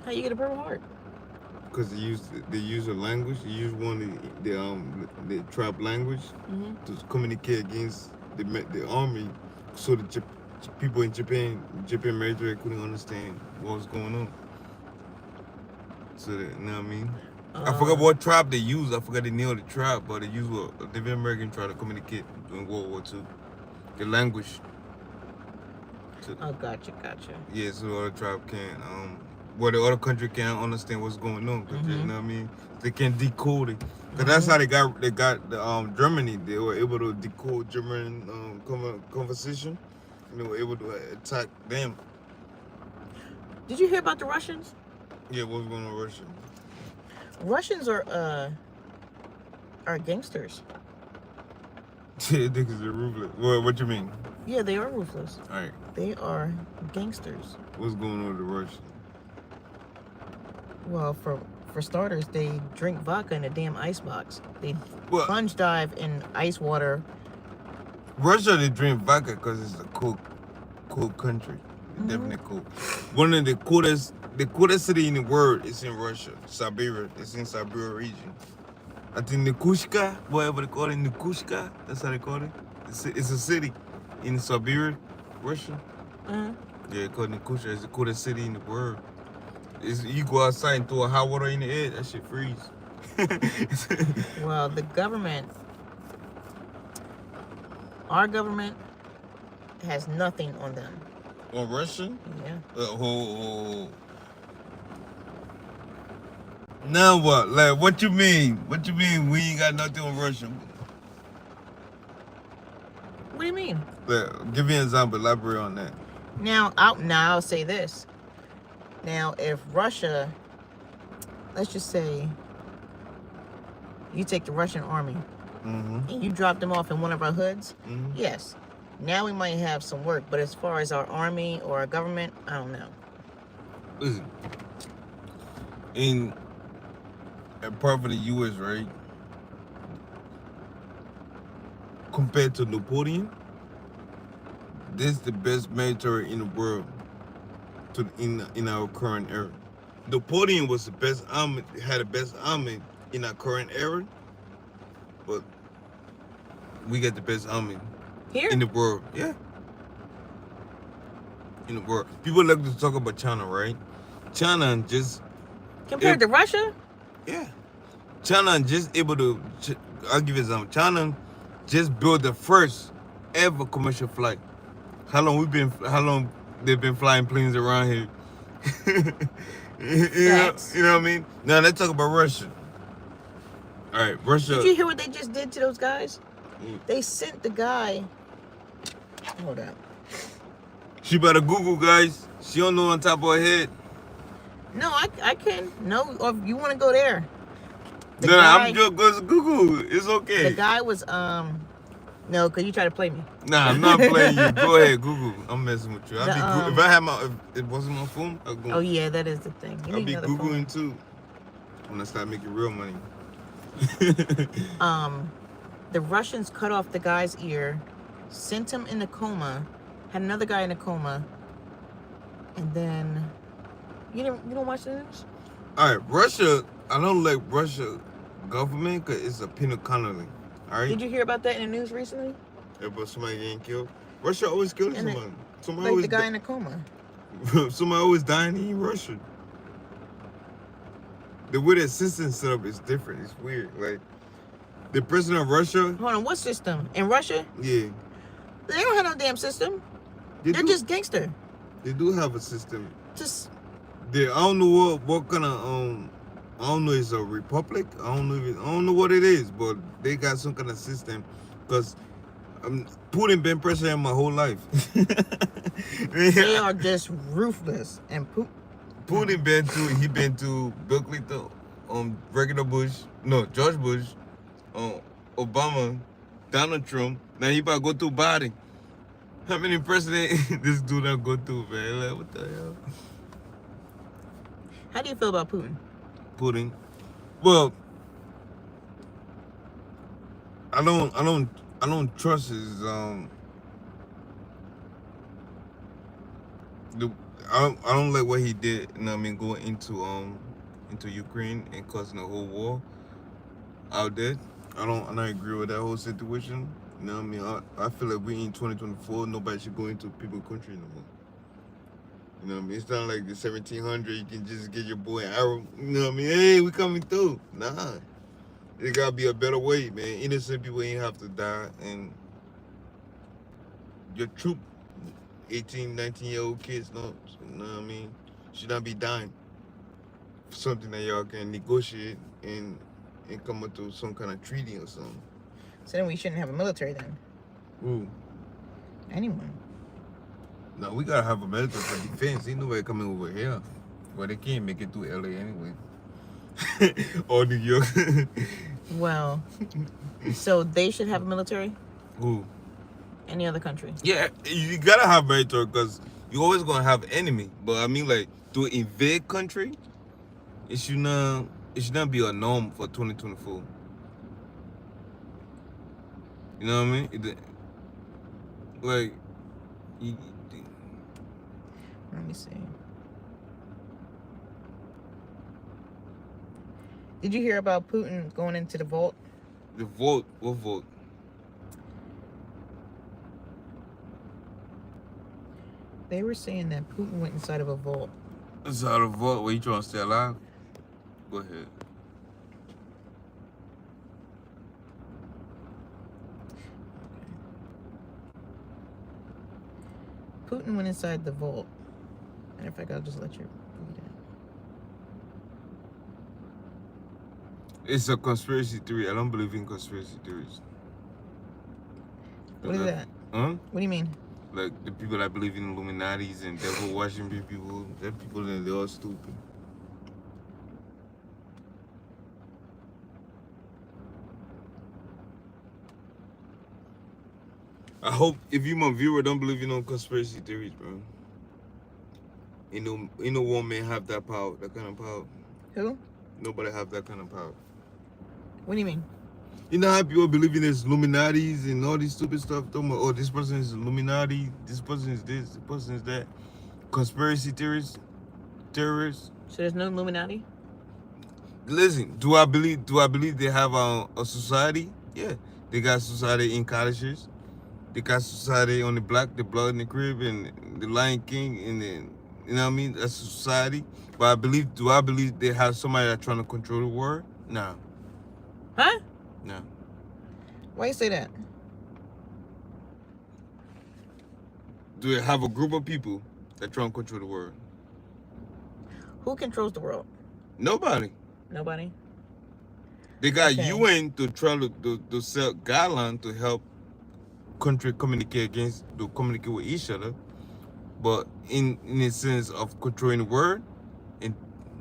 How you get a Purple Heart? Because they use a language. They use the tribe language to communicate against the army, so the people in Japan military couldn't understand what was going on. So that, you know what I mean? I forgot what tribe they use. I forgot the name of the tribe, but they use a Native American tribe to communicate during World War II. the language. Oh, gotcha. Yeah, so the other tribe can't well, the other country can't understand what's going on, because you know what I mean, they can't decode it, because that's how they got the Germany. They were able to decode German conversation, and they were able to attack them. Did you hear about the Russians? Yeah, what's going on with Russia? Russians are gangsters. Niggas are ruthless. What you mean? Yeah, they are ruthless. All right. They are gangsters. What's going on with the Russians? Well, for starters, they drink vodka in a damn ice box. They Well, plunge dive in ice water. Russia, they drink vodka because it's a cool country. Definitely cool. One of the coolest city in the world is in Russia, Siberia. It's in Siberia region. I think Nikushka, whatever they call it, Nikushka, that's how they call it. It's a city in Siberia, Russia. Yeah, called Nikushka. It's the coolest city in the world. You go outside and throw a hot water in the air, that shit freeze. Well, the government, our government, has nothing on them. On Russia? Yeah. Now what? Like, what you mean? What you mean we ain't got nothing on Russia? What do you mean? Like, give me an example. Elaborate on that. Now I'll say this. Now, if Russia, let's just say, you take the Russian army and you drop them off in one of our hoods, yes, now we might have some work. But as far as our army or our government, I don't know. Listen, in a part of the U.S., right, compared to Napoleon, this is the best military in the world in our current era. Napoleon was the best army, had the best army in our current era, but we got the best army Here? in the world. Yeah. In the world. People like to talk about China, right? China just... Compared to Russia? Yeah. China just able to... I'll give you an example. China just built the first ever commercial flight. How long they've been flying planes around here? you know what I mean? Now let's talk about Russia. All right, Russia. Did you hear what they just did to those guys? They sent the guy. Hold up. She better Google, guys. She don't know on top of her head. No, I can. No, or if you want to go there. I'm just going to Google. It's okay. The guy was no, cause you try to play me. Nah, I'm not playing you. Go ahead, Google. I'm messing with you. If I had if it wasn't my phone, I'd go. Oh yeah, that is the thing. I'll be Googling too when I start making real money. The Russians cut off the guy's ear, sent him in a coma, had another guy in a coma, and then you don't watch the news? All right, Russia. I don't like Russia government because it's a penal colony. All right. Did you hear about that in the news recently? Yeah, but somebody getting killed. Russia always killing somebody. Somebody like always the guy in a coma. Somebody always dying in Russia. The way the system set up is different. It's weird. Like the president of Russia. Hold on, what system? In Russia? Yeah. They don't have no damn system. They're just gangster. They do have a system. Just. I don't know what kind of I don't know if it's a republic. I don't know what it is, but they got some kind of system. Because Putin been president my whole life. They are just ruthless. And Putin been to Bill Clinton, regular Bush, no, George Bush, Obama, Donald Trump. Now he about to go through Biden. How many presidents this dude not go through, man? Like, what the hell? How do you feel about Putin? Putin. Well, I don't trust his I don't like what he did, you know what I mean, going into Ukraine and causing a whole war out there. I don't agree with that whole situation. You know what I mean? I feel like we in 2024, nobody should go into people's country no more. You know what I mean? It's not like the 1700, you can just get your boy an arrow. You know what I mean? Hey, we coming through. Nah. There gotta be a better way, man. Innocent people ain't have to die. And your troop, 18, 19-year-old kids, no, you know what I mean? Should not be dying for something that y'all can negotiate and come up to some kind of treaty or something. So then we shouldn't have a military then. Ooh. Anyone. No, we gotta have a military for defense. Ain't nobody coming over here. Well, they can't make it through LA anyway. Or New York. Well, so they should have a military? Who? Any other country? Yeah, you gotta have military because you always gonna have enemy. But I mean, like, to invade country, it should not be a norm for 2024. You know what I mean? Like, let me see. Did you hear about Putin going into the vault? The vote? What vote? They were saying that Putin went inside of a vault. Inside a vault? Where you trying to stay alive? Go ahead. Putin went inside the vault. Matter of fact, I'll just let you read it. It's a conspiracy theory. I don't believe in conspiracy theories. What is that? Huh? What do you mean? Like the people that believe in Illuminatis and devil worshiping people, they're people that they're all stupid. I hope if you my viewer don't believe in no conspiracy theories, bro. You know one man have that power, that kind of power. Who? Nobody have that kind of power. What do you mean? You know how people believe in this Illuminatis and all this stupid stuff? Talking about, oh, this person is Illuminati, this person is this person is that. Conspiracy theories, terrorists. So there's no Illuminati? Listen, do I believe they have a society? Yeah, they got society in colleges. They got society on the block, the Blood in the Crib, and the Lion King, and then, you know what I mean? That's a society. But do I believe they have somebody that's trying to control the world? No. Huh? No. Why you say that? Do they have a group of people that try to control the world? Who controls the world? Nobody. Nobody? They got Okay. UN to try to set guidelines to help country communicate with each other. But in a sense of controlling the world,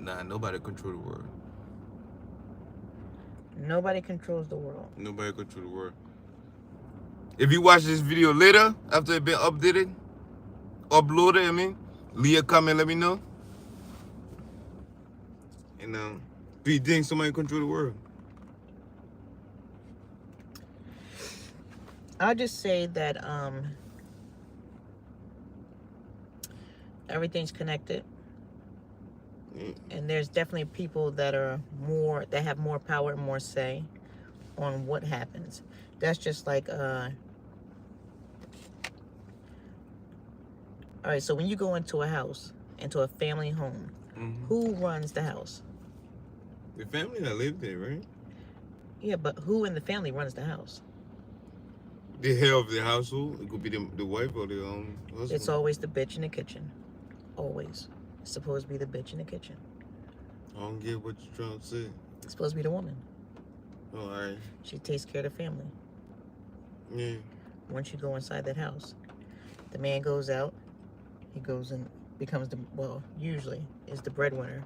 nobody control the world. Nobody controls the world. Nobody control the world. If you watch this video later, after it been uploaded, leave a comment, let me know. And do you think somebody control the world? I'll just say that everything's connected. And there's definitely people that have more power and more say on what happens. That's just like all right, so when you go into a house, into a family home, who runs the house? The family that live there, right? Yeah, but who in the family runs the house? The head of the household. It could be the wife or the husband. It's always the bitch in the kitchen. Always. It's supposed to be the bitch in the kitchen. I don't get what you're trying to say. It's supposed to be the woman. Oh, all right. She takes care of the family. Yeah. Once you go inside that house, the man goes out. He goes and becomes usually is the breadwinner.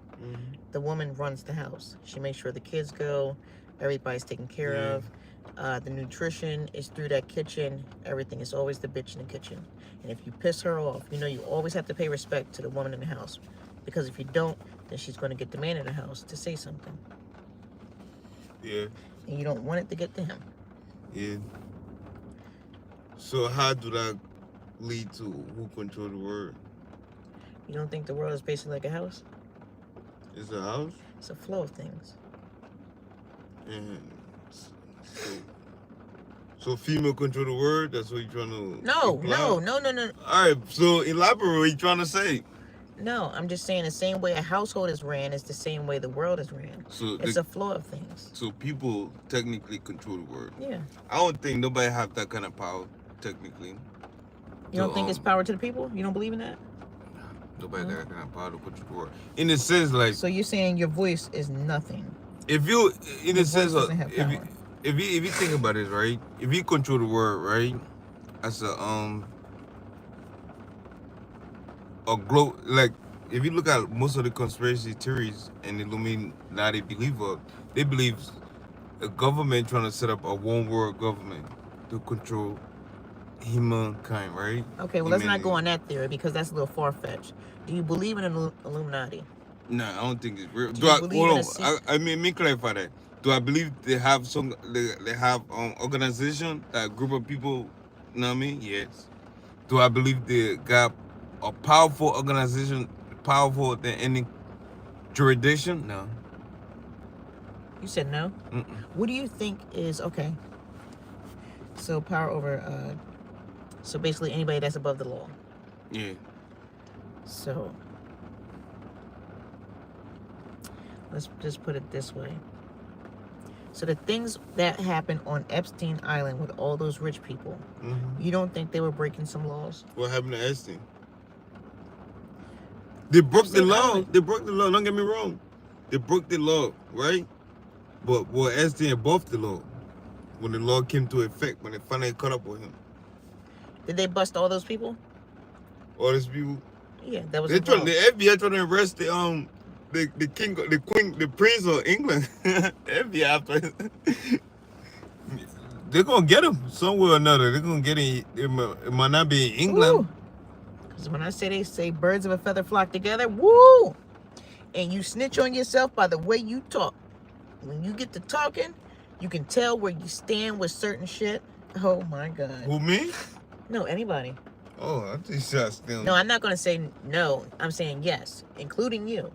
The woman runs the house. She makes sure the kids go, everybody's taken care of. The nutrition is through that kitchen. Everything is always the bitch in the kitchen. And if you piss her off, you always have to pay respect to the woman in the house. Because if you don't, then she's going to get the man in the house to say something. Yeah. And you don't want it to get to him. Yeah. So how do that lead to who control the world? You don't think the world is basically like a house? It's a house? It's a flow of things. And so female control the world? That's what you're trying to No. imply? No. All right, so elaborate what you're trying to say. No, I'm just saying the same way a household is ran is the same way the world is ran. So it's a flow of things. So people technically control the world. Yeah. I don't think nobody have that kind of power, technically. You don't think it's power to the people? You don't believe in that? Nobody got that kind of power to control the world. In a sense, like. So you're saying your voice is nothing. If you, in a sense, if you think about it, right? If you control the world, right, as a like, if you look at most of the conspiracy theories and Illuminati believer, they believe a government trying to set up a one world government to control humankind, right? Okay, well, let's not go on that theory because that's a little far fetched. Do you believe in an Illuminati? No, I don't think it's real. Let me clarify that. Do I believe they have organization, that group of people, you know what I mean? Yes. Do I believe they got a powerful organization, powerful than any jurisdiction? No. You said no? Mm-mm. What do you think is, okay, so power over, so basically anybody that's above the law. Yeah. So, let's just put it this way. So the things that happened on Epstein Island with all those rich people, you don't think they were breaking some laws? What happened to Epstein? They broke the law. They broke the law. Don't get me wrong. They broke the law, right? But Epstein above the law when the law came to effect, when they finally caught up with him. Did they bust all those people? All these people? Yeah, that was the FBI trying to arrest the king, the queen, the prince of England. The FBI after they're gonna get him somewhere or another. They're gonna get him. It might not be in England. Because when I say birds of a feather flock together, woo! And you snitch on yourself by the way you talk. When you get to talking, you can tell where you stand with certain shit. Oh my God. Who, me? No, anybody. Oh, I think shot still. No, I'm not gonna say no. I'm saying yes, including you.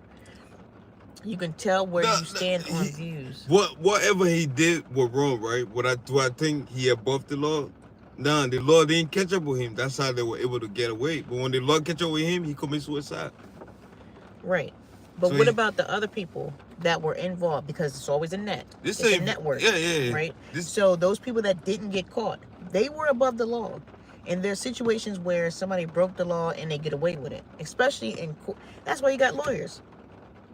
You can tell where you stand on views. Whatever he did was wrong, right? Do I think he above the law? Nah, the law didn't catch up with him. That's how they were able to get away. But when the law catch up with him, he commits suicide. Right. But so what about the other people that were involved? Because it's always a net. It's a network. Yeah. Right? So those people that didn't get caught, they were above the law. And there's situations where somebody broke the law and they get away with it. Especially in court. That's why you got lawyers.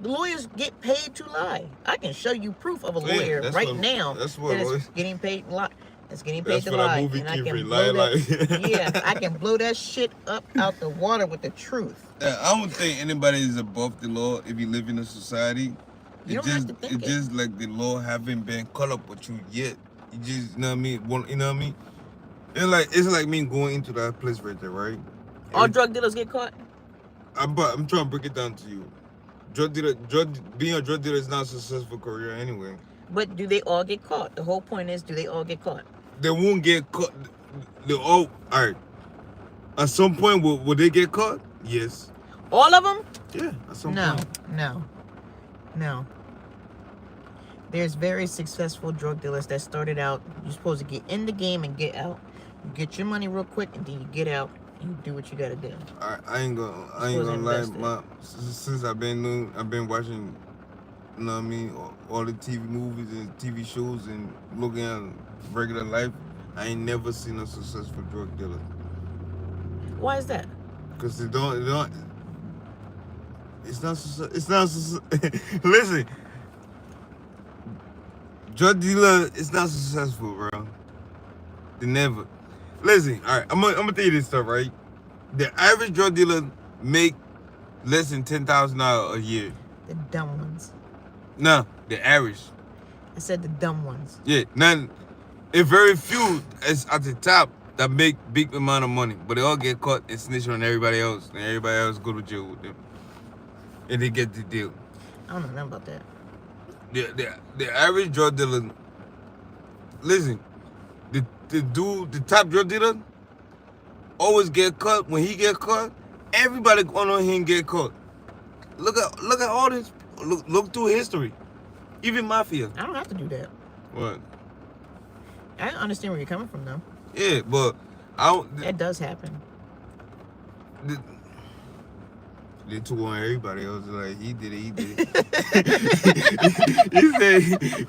The lawyers get paid to lie. I can show you proof of a lawyer now that is getting paid to lie. It's getting paid to lie. And I can blow that, yeah, I can blow that shit up out the water with the truth. I don't think anybody is above the law if you live in a society. You don't have to think it's just like the law haven't been caught up with you yet. You just, you know what I mean? You know what I mean? It's like me going into that place right there, right? All drug dealers get caught? I'm trying to break it down to you. Being a drug dealer is not a successful career anyway. But do they all get caught? The whole point is, do they all get caught? They won't get caught. All right. At some point, will they get caught? Yes. All of them? Yeah, at some point. No. There's very successful drug dealers that started out, you're supposed to get in the game and get out. You get your money real quick and then you get out and you do what you gotta do. I ain't gonna lie. Since I've been watching, you know what I mean, all the TV movies and TV shows and looking at regular life, I ain't never seen a successful drug dealer. Why is that? Because they don't. It's not. Listen, drug dealer is not successful, bro. They never. Listen, all right. I'm gonna tell you this stuff, right? The average drug dealer make less than $10,000 a year. The dumb ones. No, the average. I said the dumb ones. Yeah, none. If very few is at the top that make big amount of money, but they all get caught and snitch on everybody else, and everybody else go to jail with them, and they get the deal. I don't know nothing about that. The average drug dealer. Listen, the top drug dealer always get caught. When he get caught, everybody going on him get caught. Look at all this. Look through history. Even mafia. I don't have to do that. What? I understand where you're coming from, though. Yeah, but that does happen. They took on everybody. I was like, he did it, he did it. He said,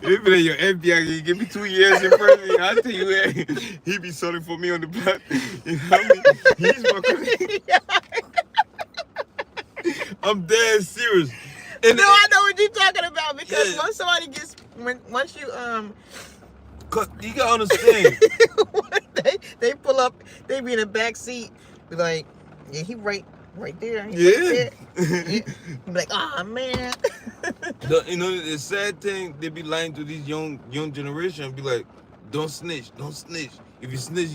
if it ain't your FBI, you give me 2 years in prison. I'll tell you, hey, he be selling for me on the block. You know what I mean? He's fucking. I'm dead serious. And No, I know what you're talking about because Yeah. once somebody gets, once you Cause you gotta understand. they pull up, they be in the back seat, be like, yeah, he right there. He Yeah. right there. Yeah. Be like, oh man. You know, the sad thing, they be lying to these young generation. Be like, don't snitch, don't snitch. If you snitch,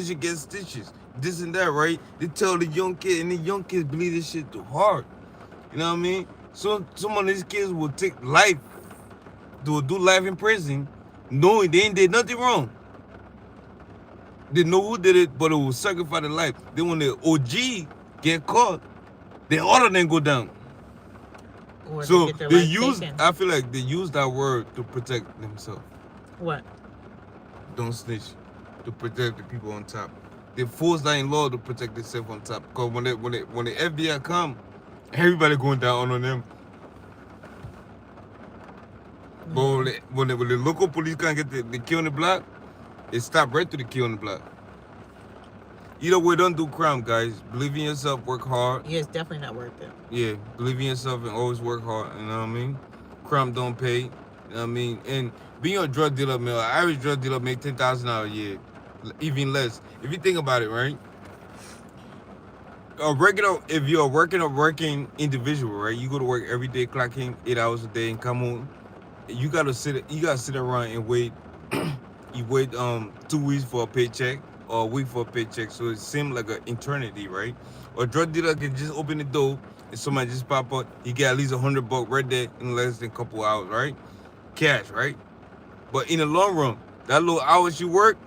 you get stitches. This and that, right? They tell the young kid, and the young kids believe this shit too hard. You know what I mean? So some of these kids will take life, they will do life in prison, knowing they ain't did nothing wrong. They know who did it, but it will sacrifice their life. Then when the OG get caught, then all of them go down. Or So get their they life use, taken. I feel like they use that word to protect themselves. What? Don't snitch, to protect the people on top. They force that in law to protect themselves on top. Because when the FBI come, everybody going down on them. But when the local police can't get the kill on the block, it stop right to the kill on the block. Either way, don't do crime, guys. Believe in yourself, work hard. Yeah, it's definitely not worth it. Yeah, believe in yourself and always work hard. You know what I mean? Crime don't pay. You know what I mean? And being a drug dealer, man, an average drug dealer make $10,000 a year, even less. If you think about it, right? If you're a working individual, right? You go to work every day, clock in 8 hours a day, and come home. You gotta sit around and wait. You wait 2 weeks for a paycheck or a week for a paycheck, so it seems like an eternity, right? Or a drug dealer can just open the door and somebody just pop up. You get at least $100 right there in less than a couple hours, right? Cash, right? But in the long run, that little hours you work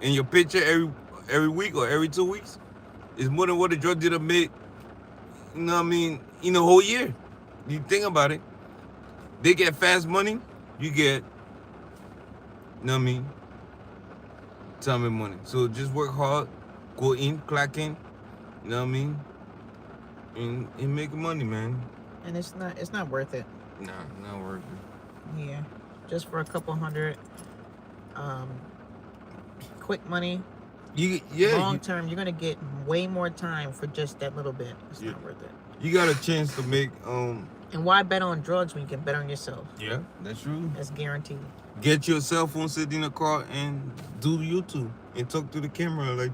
and your paycheck every week or every 2 weeks is more than what the drug dealer made. You know what I mean? In a whole year. You think about it. They get fast money, you get, you know what I mean, time and money. So just work hard, go in, clock in, you know what I mean, and make money, man. And it's not worth it. Nah, not worth it. Yeah, just for a couple hundred, quick money. Long term, you're gonna get way more time for just that little bit. It's not worth it. You got a chance to make And why bet on drugs when you can bet on yourself? Yeah, that's true. That's guaranteed. Get your cell phone, sit in the car, and do YouTube and talk to the camera like.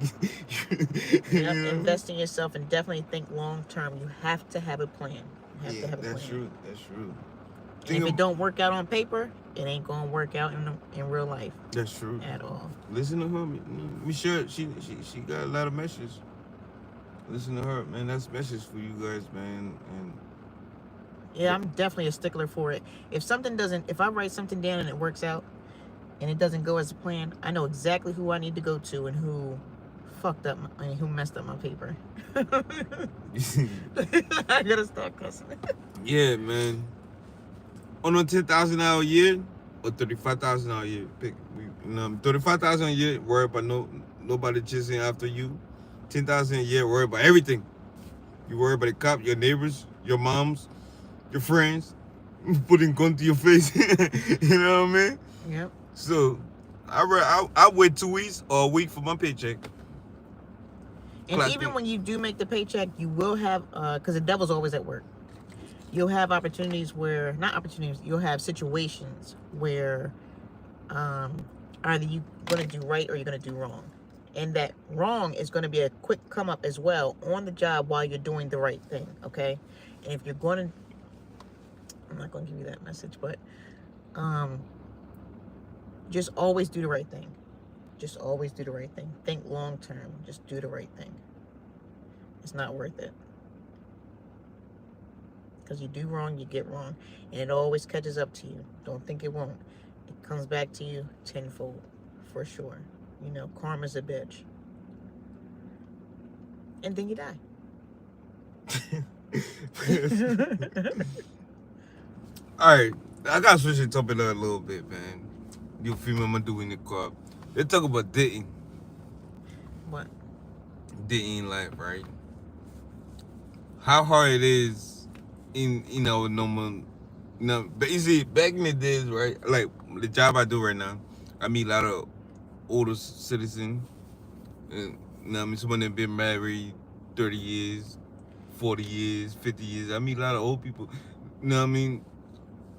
Yep, invest in yourself and definitely think long term. You have to have a plan. You have to have a plan. That's true. That's true. And if it don't work out on paper, it ain't gonna work out in real life. That's true. At all. Listen to her. Me sure she got a lot of messages. Listen to her, man. That's message for you guys, man. And yeah, I'm definitely a stickler for it. If I write something down and it works out, and it doesn't go as planned, I know exactly who I need to go to and who who messed up my paper. I gotta start cussing. Yeah, man. On a $10,000 a year or $35,000 a year, pick. $35,000 a year, worry about nobody chasing after you. $10,000 a year, worry about everything. You worry about the cop, your neighbors, your moms, your friends, putting gun to your face. You know what I mean? Yep. So, I wait 2 weeks or a week for my paycheck. And even when you do make the paycheck, you will have, because the devil's always at work. You'll have you'll have situations where either you're going to do right or you're going to do wrong. And that wrong is going to be a quick come up as well on the job while you're doing the right thing, okay? And if you're going to, I'm not going to give you that message, but just always do the right thing. Just always do the right thing. Think long term. Just do the right thing. It's not worth it. Because you do wrong, you get wrong. And it always catches up to you. Don't think it won't. It comes back to you tenfold, for sure. You know, karma's a bitch. And then you die. Alright, I gotta switch the topic a little bit, man. You feel me? I'm doing the car. Let's talk about dating. What? Dating life, right? how hard it is in normal. But you see, back in the days, right? Like the job I do right now, I meet a lot of older citizens. And, I mean, someone that been married 30 years, 40 years, 50 years. I meet a lot of old people. You know what I mean?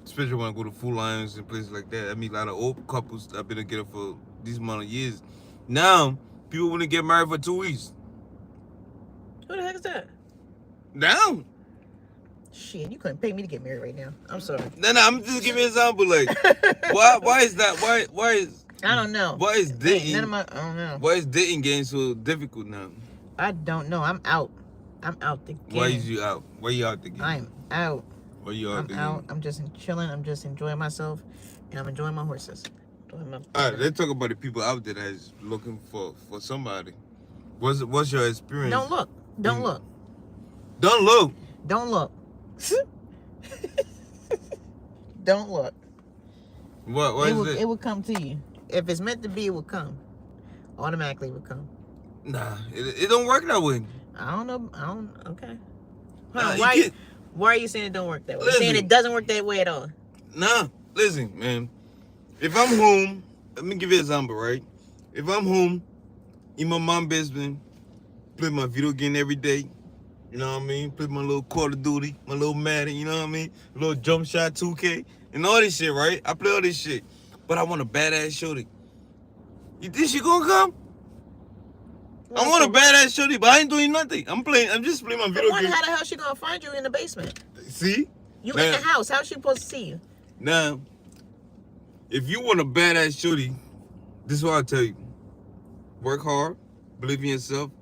Especially when I go to Food Lions and places like that. I meet a lot of old couples that have been together for these amount of years. Now, people want to get married for 2 weeks. Who the heck is that? Now. Shit, you couldn't pay me to get married right now. I'm sorry. No, I'm just giving an example. Like, why is that? Why is I don't know. Why is dating? I don't know. Why is dating getting so difficult now? I don't know. I'm out. I'm out the game. Why is you out? Why you out the game? I'm out. Why you out the game? I'm out. I'm just chilling. I'm just enjoying myself, and I'm enjoying my horses. All right, let's talk about the people out there that's looking for somebody. What's your experience? Don't look. Don't look. Don't look. Don't look. Don't look. What is it? It will come to you. If it's meant to be, it will come. Automatically, it will come. Nah, it don't work that way. I don't know. Okay. Nah, Why are you saying it don't work that way? Listen. You're saying it doesn't work that way at all. Nah, listen, man. If I'm home, let me give you an example, right? If I'm home, in my mom's basement, play my video game every day. You know what I mean? Play my little Call of Duty, my little Madden, you know what I mean? A little Jump Shot 2K, and all this shit, right? I play all this shit. But I want a badass shorty. You think she gonna come? I want a badass shorty, but I ain't doing nothing. I'm just playing my video game. How the hell she gonna find you in the basement? See? You in the house. How's she supposed to see you? Now, if you want a badass shorty, this is what I'll tell you. Work hard, believe in yourself,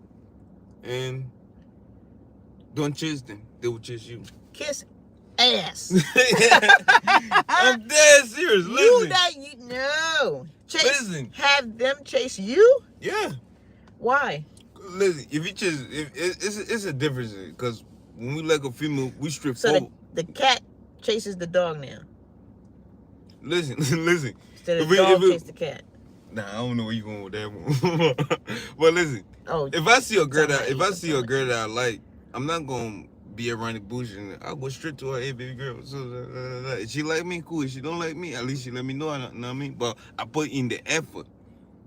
and don't chase them. They will chase you. Kiss ass. I'm dead serious. Listen. No. Chase. Listen. Have them chase you? Yeah. Why? Listen, if you chase, it's a difference because when we like a female, we strip So forward. the cat chases the dog now. Listen. Instead of the dog chase the cat. Nah, I don't know where you going with that one. But listen, oh, if I see a girl that I like, I'm not gonna be around the bush and I'll go straight to her. Hey, baby girl, if she like me, cool. If she don't like me, at least she let me know. You know what I mean? But I put in the effort.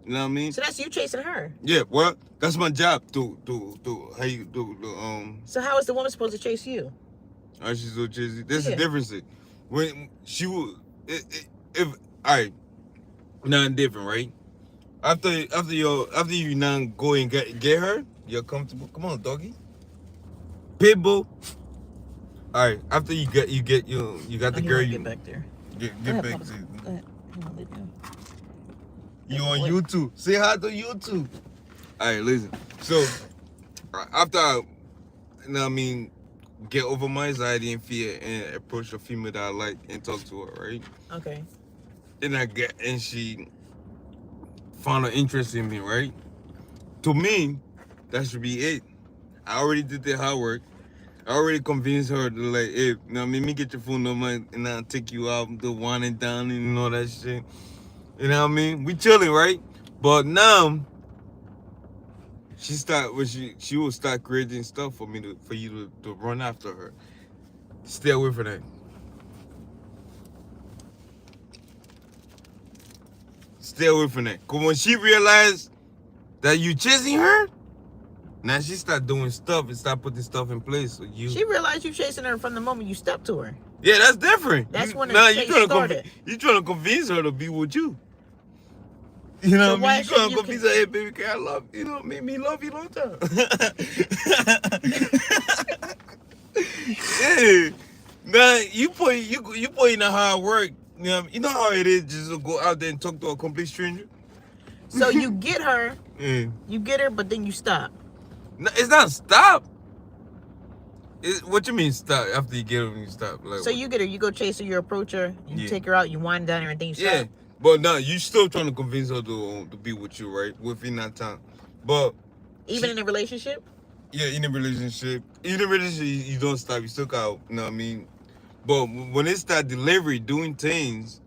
You know what I mean? So that's you chasing her. Yeah, well, that's my job to how you do So how is the woman supposed to chase you? How she's so chasing? There's a difference. When she would, if all right, nothing different, right? After you now go and get her, you're comfortable. Come on, doggy. Pitbull. All right. After you got the girl. Get back there. Get back to. Go ahead. You on YouTube? Say hi to YouTube. All right, listen. So after I, you know what I mean, get over my anxiety and fear and approach a female that I like and talk to her, right? Okay. Then she found an interest in me, right? To me, that should be it. I already did the hard work. I already convinced her to like, hey, you know what I mean, me get your phone number and I'll take you out, the wine and down and all that shit. You know what I mean? We chilling, right? But now she will start creating stuff for you to run after her. Stay away from that. Stay away from that. Cause when she realized that you chasing her, now she start doing stuff and start putting stuff in place. So She realized you chasing her from the moment you stepped to her. Yeah, that's different. That's when the chase started. You trying to convince her to be with you. You know what I mean? You trying to convince her, hey, baby girl, I love you. You know, make me love you long time. Yeah. Now you put in the hard work. You know how it is just to go out there and talk to a complete stranger. So you get her. Yeah. You get her, but then you stop. No, it's not stop. What you mean stop? After you get her, you stop. Like, so you get her, you go chase her, you approach her, you take her out, you wind down her, and then you stop. Yeah, but now you still trying to convince her to be with you, right? Within that time, but even in a relationship. Yeah, in a relationship, you don't stop. You still got, you know what I mean. But when they start delivery, doing things,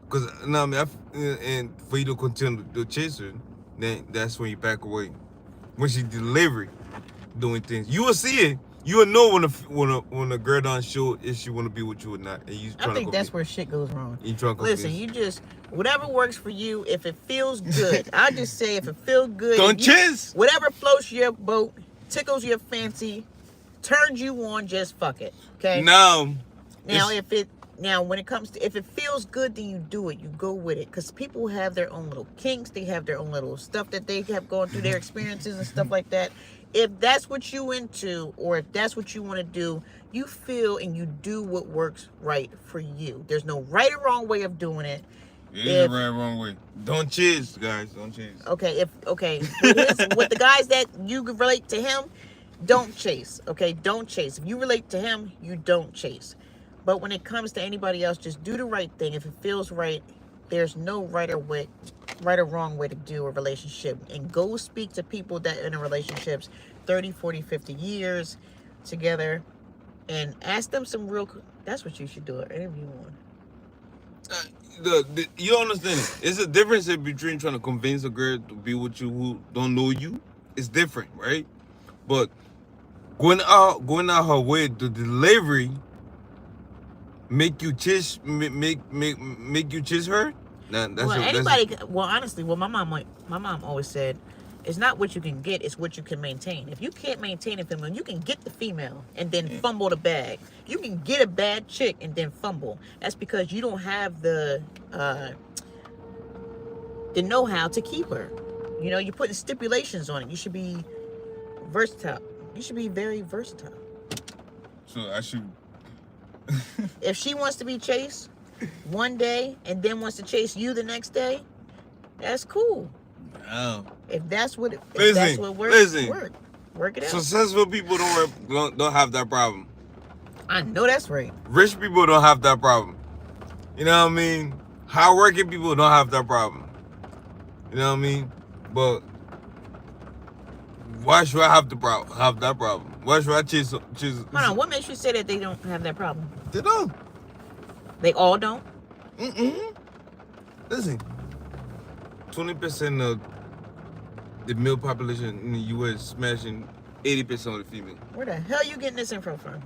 because you know what I mean, and for you to continue to chase her, then that's when you back away. When she delivery, doing things, you will see it. you'll know when a girl done show if she want to be with you or not, and you I trying think to that's where shit goes wrong. You trying to Listen, you just whatever works for you. If it feels good, I just say if it feels good. Don't chase. Whatever floats your boat, tickles your fancy, turns you on, just fuck it. Okay. Now when it comes to if it feels good, then you do it. You go with it, because people have their own little kinks. They have their own little stuff that they have gone through, their experiences and stuff like that. If that's what you into, or if that's what you want to do, you feel and you do what works right for you. There's no right or wrong way of doing it. There's a right or wrong way. Don't chase, guys. Don't chase. Okay, with the guys that you relate to him, don't chase. Okay, don't chase. If you relate to him, you don't chase. But when it comes to anybody else, just do the right thing. If it feels right, there's no right or wrong way to do a relationship. And go speak to people that are in relationships 30, 40, 50 years together, and ask them some real. That's what you should do an interview on. You don't understand it. It's a difference between trying to convince a girl to be with you who don't know you. It's different, right? But going out her way, the delivery make you chase you chase her. Honestly, what my mom always said, it's not what you can get, it's what you can maintain. If you can't maintain a female, you can get the female and then fumble the bag. You can get a bad chick and then fumble. That's because you don't have the know-how to keep her. You know, you're putting stipulations on it. You should be versatile. You should be very versatile. So I should. If she wants to be chased one day and then wants to chase you the next day, that's cool. No. If that's what works, work it out. Successful people don't have that problem. I know that's right. Rich people don't have that problem. You know what I mean? Hardworking people don't have that problem. You know what I mean? But why should I have that problem? Why should I chase? Hold on. What makes you say that they don't have that problem? They don't. They all don't? Listen, 20% of the male population in the U.S. smashing 80% of the female. Where the hell you getting this info from?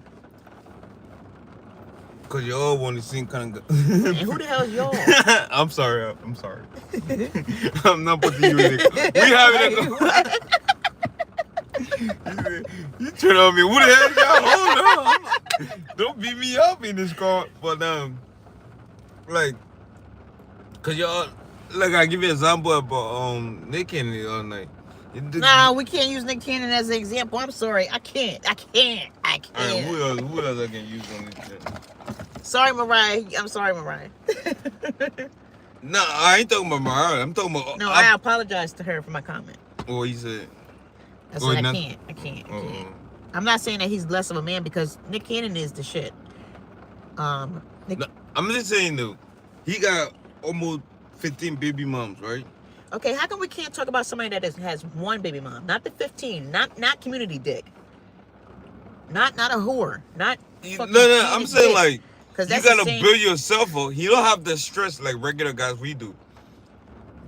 Because you all want to see kind of. And who the hell is y'all? I'm sorry. I'm not putting you in it. We having a. You turn on me. Who the hell y'all? Hold on. Don't beat me up in this car. But like, cause y'all, like I give you an example about Nick Kennedy all night. Nah, we can't use Nick Cannon as an example. I'm sorry. I can't. Right, who else I can use on this shit? Sorry, Mariah. I'm sorry, Mariah. No, I ain't talking about Mariah. I'm talking about. No, I apologize to her for my comment. What you said? I said I can't. I'm not saying that he's less of a man, because Nick Cannon is the shit. No, I'm just saying though, he got almost 15 baby moms, right? Okay, how come we can't talk about somebody that has one baby mom, not the 15, not community dick, not a whore, not. No, I'm saying dick. Like you gotta build yourself up. He don't have the stress like regular guys we do.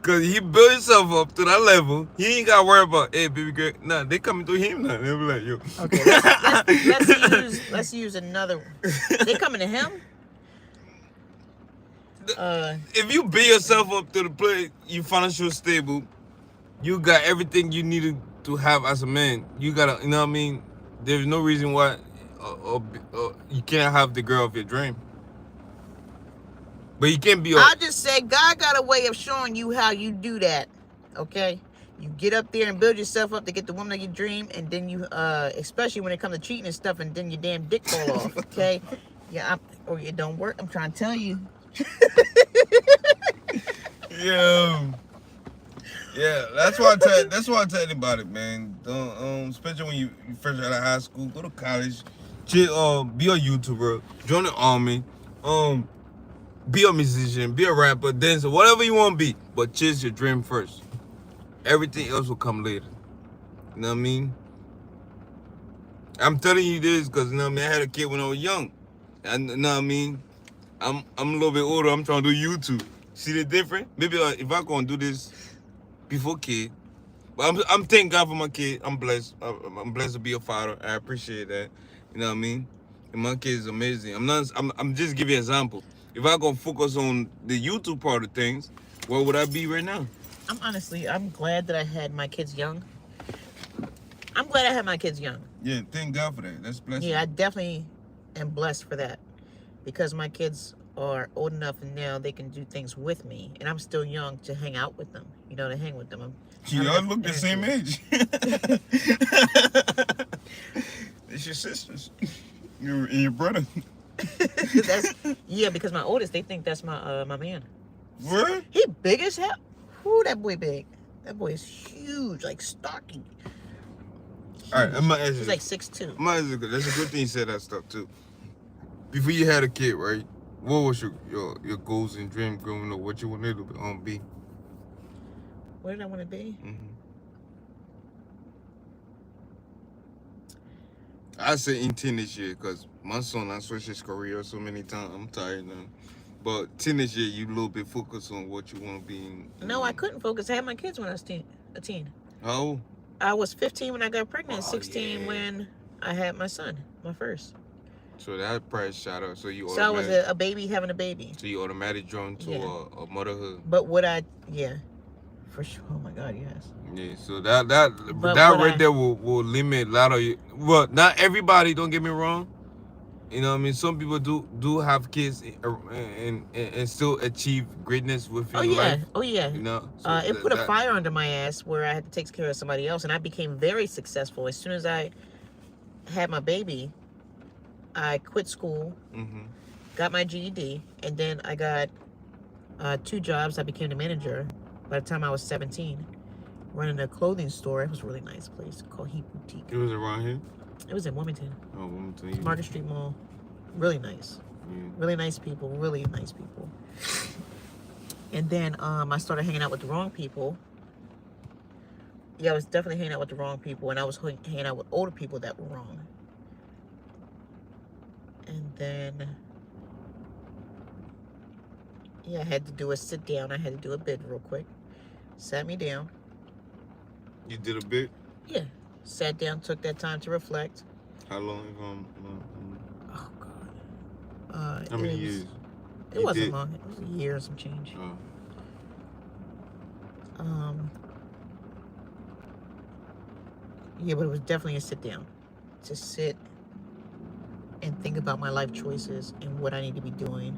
Cause he built himself up to that level. He ain't gotta worry about, hey baby girl. Nah, they coming to him now. They be like, yo. Okay, let's use another one. They coming to him? If you build yourself up to the place, you financially stable, you got everything you needed to have as a man. You gotta, you know what I mean? There's no reason why you can't have the girl of your dream. But you can't be. I'll just say God got a way of showing you how you do that. Okay, you get up there and build yourself up to get the woman of your dream, and then you, especially when it comes to cheating and stuff, and then your damn dick fall off. Okay, yeah, or it don't work. I'm trying to tell you. Yeah, that's why I tell anybody, man. Don't, especially when you fresh out of high school, go to college, be a YouTuber, join the army, be a musician, be a rapper, dancer, whatever you want to be, but chase your dream first. Everything else will come later. You know what I mean? I'm telling you this because, you know what I mean, I had a kid when I was young. And, you know what I mean? I'm a little bit older. I'm trying to do YouTube. See the difference? Maybe if I go and do this before kid, But I'm thanking God for my kid. I'm blessed. I'm blessed to be a father. I appreciate that. You know what I mean? And my kid is amazing. I'm just giving you an example. If I go focus on the YouTube part of things, where would I be right now? I'm glad that I had my kids young. I'm glad I had my kids young. Yeah, thank God for that. That's blessed. Yeah, I definitely am blessed for that because my kids are old enough and now they can do things with me, and I'm still young to hang out with them. You know, to hang with them. Y'all look the same age. It's your sisters. Your brother. Yeah, because my oldest, they think that's my man. What? He big as hell. Whoo, that boy big. That boy is huge, like stocky. All right, I'm gonna ask you. He's like 6'2". That's a good thing you said that stuff too. Before you had a kid, right? What was your goals and dreams growing up? What you wanted to be? What did I want to be? I say in teenage year because my son, I switched his career so many times. I'm tired now. But teenage year, you a little bit focused on what you want to be. No, I couldn't focus. I had my kids when I was a teen. How? I was 15 when I got pregnant, 16 when I had my son, my first. So that price shot up. So I was a baby having a baby. So you automatically drawn to a motherhood. But for sure. Oh my God, yes. Yeah. So that right there will limit a lot of you. Well, not everybody. Don't get me wrong. You know what I mean? Some people do have kids and still achieve greatness within life. Oh yeah. You know? So it put a fire under my ass where I had to take care of somebody else, and I became very successful. As soon as I had my baby, I quit school, got my GED, and then I got 2 jobs. I became the manager by the time I was 17, running a clothing store. It was a really nice place called Heat Boutique. It was around here? It was in Wilmington. Oh, Wilmington. Market Street Mall. Really nice. Yeah. Really nice people. Really nice people. And then I started hanging out with the wrong people. Yeah, I was definitely hanging out with the wrong people, and I was hanging out with older people that were wrong. And then, yeah, I had to do a sit down. I had to do a bid real quick. Sat me down. You did a bid? Yeah. Sat down, took that time to reflect. How long? Oh God. How many years? It wasn't long. It was a year and some change. Oh. Yeah, but it was definitely a sit down. To sit and think about my life choices and what I need to be doing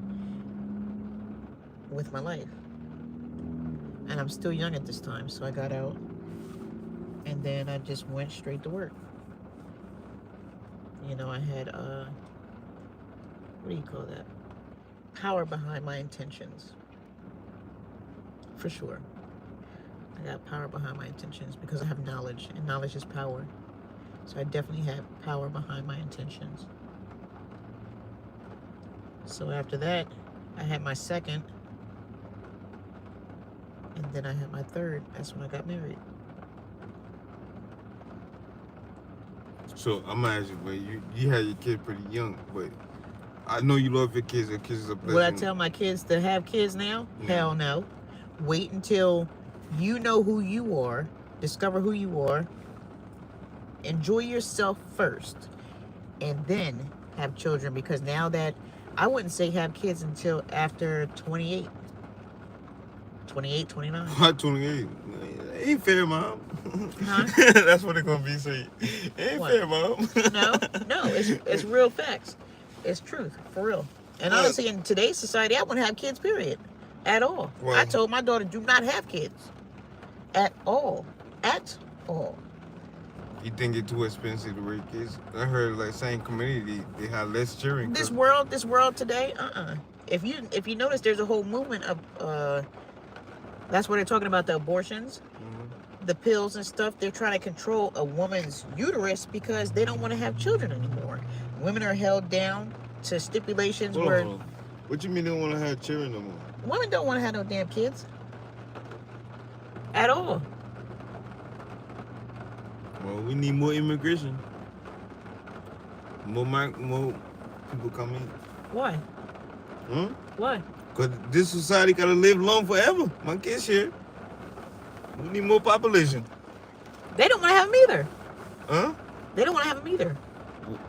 with my life. And I'm still young at this time, so I got out. And then I just went straight to work. You know, I had, what do you call that? Power behind my intentions. For sure. I got power behind my intentions because I have knowledge, and knowledge is power. So I definitely have power behind my intentions. So after that, I had my second, and then I had my third. That's when I got married. So I'm gonna ask you, but you had your kid pretty young, but I know you love your kids. Your kids are blessed. Would I tell my kids to have kids now? No. Hell no. Wait until you know who you are, discover who you are, enjoy yourself first, and then have children. Because now that, I wouldn't say have kids until after 28. 28, 29. What, 28? Ain't fair, Mom. Huh? That's what they're going to be saying. Ain't fair, Mom. No, it's real facts. It's truth, for real. And honestly, in today's society, I wouldn't have kids, period. At all. Well, I told my daughter, do not have kids. At all. At all. You think it's too expensive to raise kids? I heard, like, same community, they have less children. This world today, If you notice, there's a whole movement of, that's where they're talking about the abortions, the pills and stuff. They're trying to control a woman's uterus because they don't want to have children anymore. Women are held down to stipulations where... What you mean they don't want to have children no more? Women don't want to have no damn kids. At all. Well, we need more immigration. More people come in. Why? Why? Because this society got to live long forever. My kids here. We need more population. They don't want to have them either. Huh? They don't want to have them either. Well,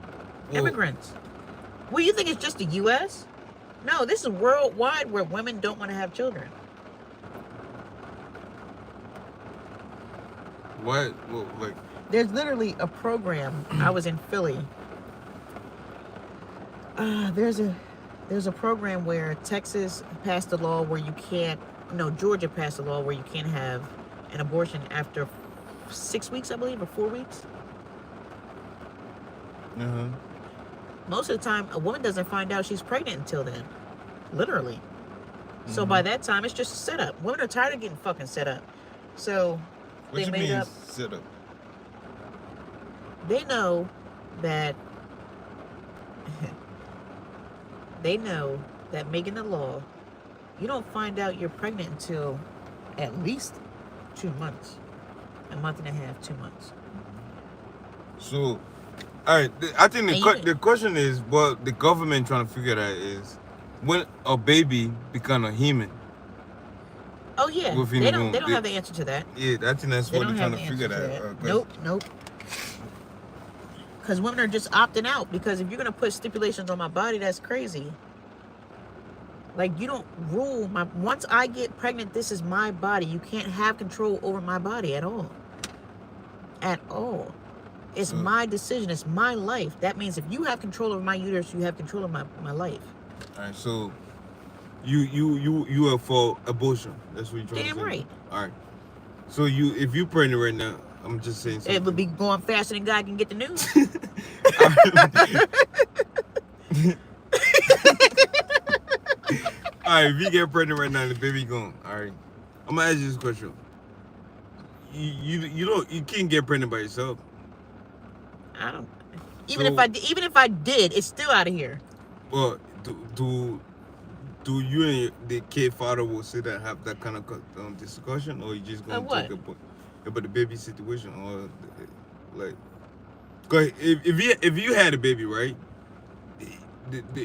Immigrants. Well, you think it's just the U.S.? No, this is worldwide where women don't want to have children. what? Well, like, There's literally a program. I was in Philly. There's a program where Texas passed a law where you can't. No, Georgia passed a law where you can't have an abortion after 6 weeks, I believe, or 4 weeks. uh-huh. Most of the time, a woman doesn't find out she's pregnant until then. Literally. So by that time, it's just a setup. Women are tired of getting fucking set up. So What they you made mean up. set up? They know that making the law, you don't find out you're pregnant until at least 2 months, a month and a half, 2 months. So, all right. I think And the question is what the government trying to figure out is when a baby become a human. Oh yeah, Within they the don't. womb. They don't have the answer to that. Yeah, I think that's They what don't they're have trying the to answer figure to out. that. Nope. Because women are just opting out. Because if you're gonna put stipulations on my body, that's crazy. Like, you don't rule my. Once I get pregnant, this is my body. You can't have control over my body at all. At all. It's my decision. It's my life. That means if you have control over my uterus, you have control of my life. All right, so you are for abortion. That's what you're trying to say. Damn right. All right. So if you pregnant right now, I'm just saying something. It would be going faster than God can get the news. All right, if you get pregnant right now, the baby gone. All right, I'm gonna ask you this question. You can't get pregnant by yourself. I don't. Even if I did, it's still out of here. Well, do you and the kid father will sit and have that kind of discussion, or you just gonna talk about the baby situation, or like, cause if you had a baby, right?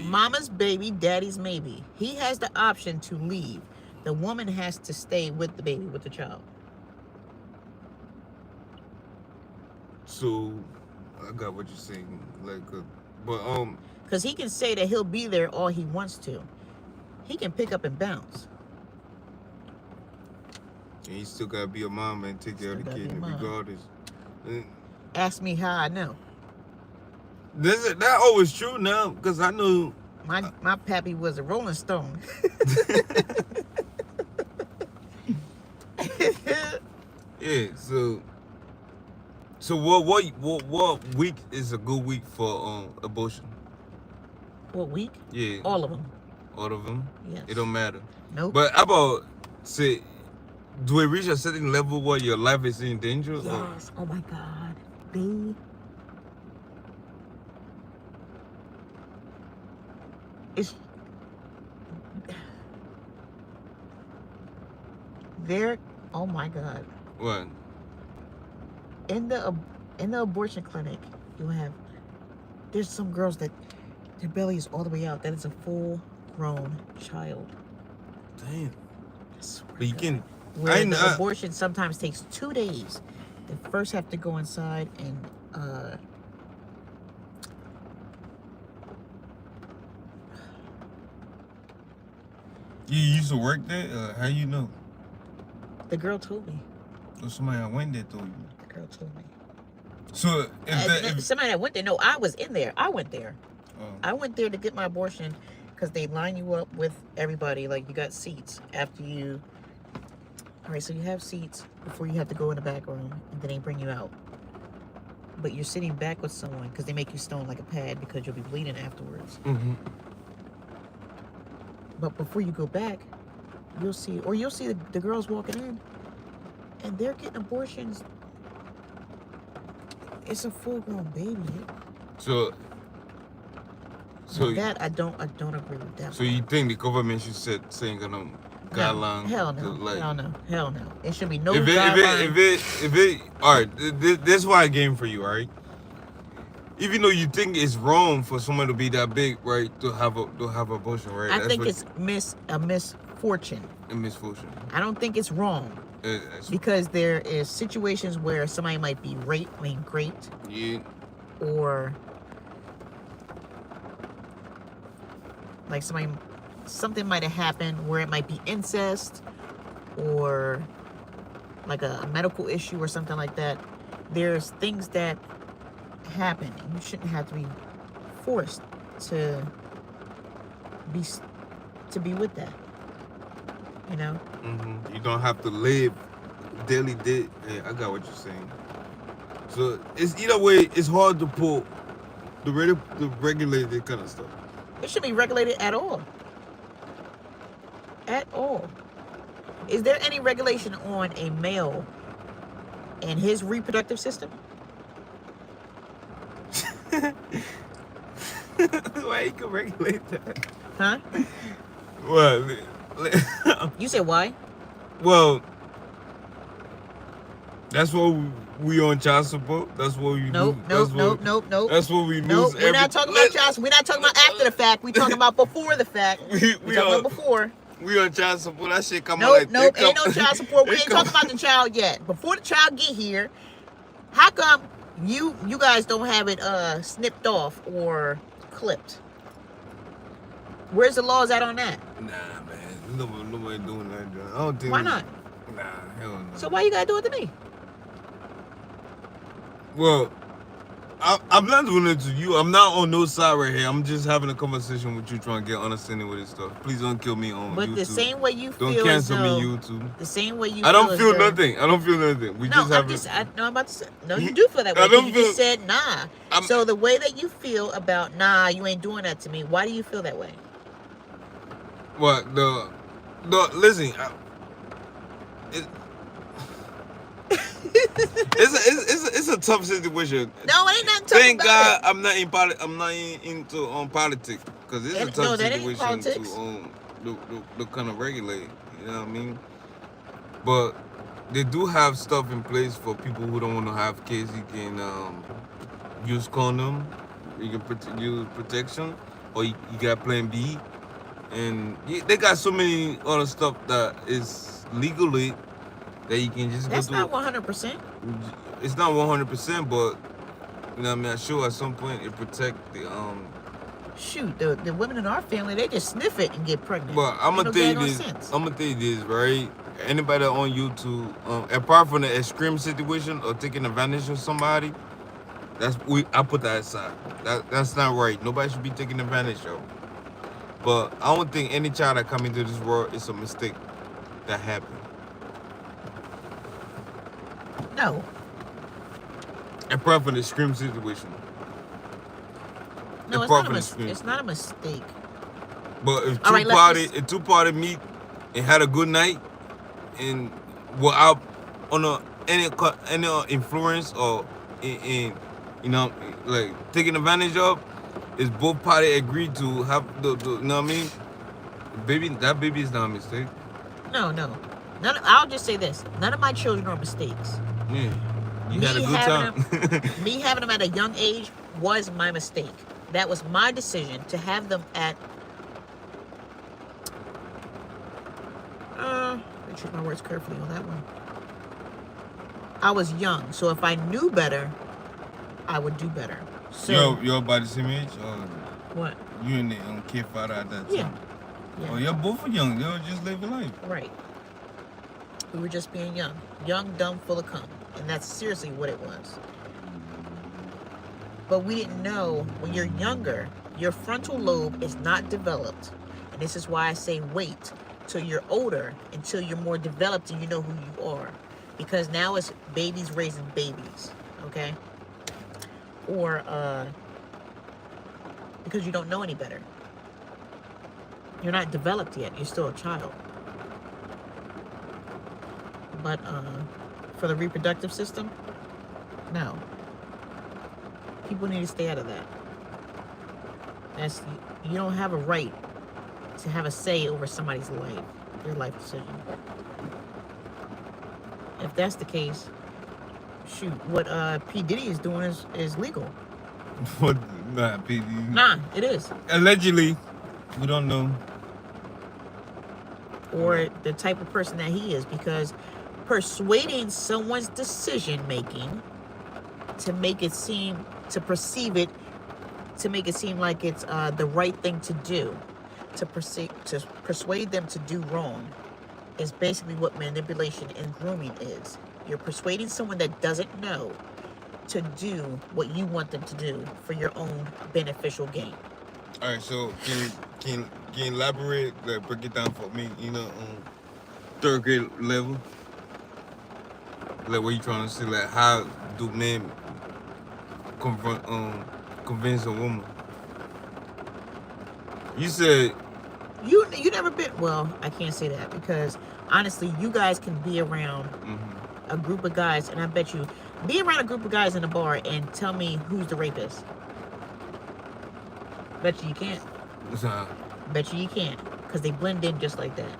Mama's baby, daddy's maybe. He has the option to leave. The woman has to stay with the baby, with the child. So, I got what you're saying, like, but because he can say that he'll be there all he wants to. He can pick up and bounce. and you still gotta be a mom and take care of the kid, regardless. Ask me how I know. That always true now, because I know my pappy was a Rolling Stone. Yeah, so what week is a good week for abortion? What week? Yeah, All of them. all of them. Yes. It don't matter. Nope. But how about say, do it reach a certain level where your life is in danger? Yes. Oh my God. B. It's there. Oh my God. What? In the abortion clinic, there's some girls that their belly is all the way out. That is a full-grown child. Damn. I swear But you to can. God. Where the abortion sometimes takes 2 days. They first have to go inside and You used to work there? How you know? the girl told me. Or somebody I went there told you? The girl told me. So if Somebody that went there. No, I was in there. I went there. Oh. I went there to get my abortion because they line you up with everybody. Like, you got seats after you. All right, so you have seats before you have to go in the back room, and then they bring you out. But you're sitting back with someone because they make you stone like a pad because you'll be bleeding afterwards. Mm-hmm. But before you go back, you'll see the girls walking in, and they're getting abortions. It's a full-grown baby. So that I don't agree with that. So you think the government should saying guidelines? Hell no. Like, Hell no. It should be no if it all right, this why I game for you, all right? Even though you think it's wrong for someone to be that big, right, to have abortion, right? I think it's a misfortune. A misfortune. I don't think it's wrong. Because there is situations where somebody might be raped, Yeah. or like something might have happened where it might be incest or like a medical issue or something like that. There's things that happen, and you shouldn't have to be forced to be with that. You know. Mm-hmm. You don't have to live daily day. Yeah, I got what you're saying. So it's either way. It's hard to pull the regulated kind of stuff. It should be regulated at all. At all. Is there any regulation on a male and his reproductive system? Why you can regulate that? Huh? Well, You said why? well, that's what we on child support. That's what we Nope. lose. Nope. That's what we lose. Nope. We're not talking about child support. We're not talking about after the fact. We're talking about before the fact. We're talking about before. We on child support. That shit come out like Nope. Ain't no child support. We ain't talking about the child yet. Before the child get here, how come you guys don't have it snipped off or clipped? Where's the laws at on that? Nah, man. Nobody doing that. I don't think. Why not? Nah, hell no. So why you gotta do it to me? Well, I'm not doing it to you. I'm not on no side right here. I'm just having a conversation with you, trying to get understanding with this stuff. Please don't kill me on But YouTube. the same way you feel. Don't cancel me, YouTube. The same way you. I don't feel as though, nothing. I don't feel nothing. We no, just have. I'm about to say. No, you do feel that way. I don't You feel. just said nah. So the way that you feel about nah, you ain't doing that to me. Why do you feel that way? What the listen. It's a tough situation. No, it ain't nothing tough. Thank about God it. I'm not in I'm not into politics, because it's a tough situation to the kind of regulate. You know what I mean? But they do have stuff in place for people who don't want to have kids. You can use condom. You can use protection, or you got Plan B, and they got so many other stuff that is legally that you can just That's go not through. 100%. It's not 100%, but you know what I mean. I'm sure at some point it protect the Shoot, the women in our family, they just sniff it and get pregnant. But I'm gonna tell you this. I'm gonna tell you this, right? Anybody on YouTube, apart from the extreme situation or taking advantage of somebody, I put that aside. That's not right. Nobody should be taking advantage of. But I don't think any child that come into this world is a mistake that happened. No. Apart from the extreme situation. No, it's not a mistake. But if two party meet and had a good night and were out on any influence or in you know, like taking advantage of, is both parties agree to have the you know what I mean? That baby is not a mistake. No. I'll just say this. None of my children are mistakes. Yeah. You had a good time. Me having them at a young age was my mistake. That was my decision to have them at I choose my words carefully on that one. I was young, so if I knew better, I would do better. So you're about the same age? Or what? You and the kid father at that time? Yeah. Oh, you're both young. You're just living life. Right. We were just being young. Young, dumb, full of cum. And that's seriously what it was. But we didn't know when you're younger, your frontal lobe is not developed. And this is why I say wait till you're older, until you're more developed and you know who you are. Because now it's babies raising babies, okay? Or because you don't know any better. You're not developed yet. You're still a child. But for the reproductive system, no. People need to stay out of that. You don't have a right to have a say over somebody's life, their life decision. If that's the case, shoot, what P. Diddy is doing is legal. What? Nah, P. Diddy. Nah, it is. Allegedly, we don't know. Or the type of person that he is, because persuading someone's decision making to make it seem, to perceive it, to make it seem like it's the right thing to do, to persuade them to do wrong, is basically what manipulation and grooming is. You're persuading someone that doesn't know to do what you want them to do for your own beneficial gain. All right, so can you elaborate, like break it down for me? You know, third grade level. Like, what you trying to say? Like, how do men convince a woman? You said you never been. Well, I can't say that because honestly, you guys can be around a group of guys, and I bet you be around a group of guys in a bar and tell me who's the rapist. Bet you can't. Bet you can't, because they blend in just like that.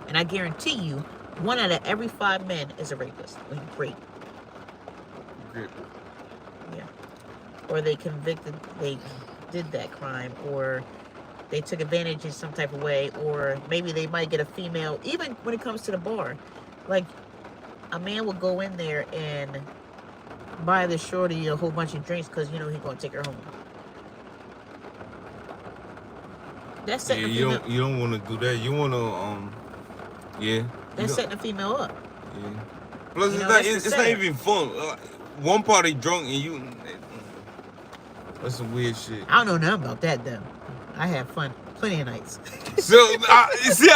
And I guarantee you, 1 out of every 5 men is a rapist when you rape. Yeah. Or they did that crime, or they took advantage in some type of way, or maybe they might get a female, even when it comes to the bar. Like, a man will go in there and buy the shorty a whole bunch of drinks because, you know, he's going to take her home. That's setting you don't want to do that. You want to, That's setting a female up. Yeah. Plus, it's not even fun. One party drunk and you... That's some weird shit. I don't know nothing about that, though. I have fun plenty of nights. So, I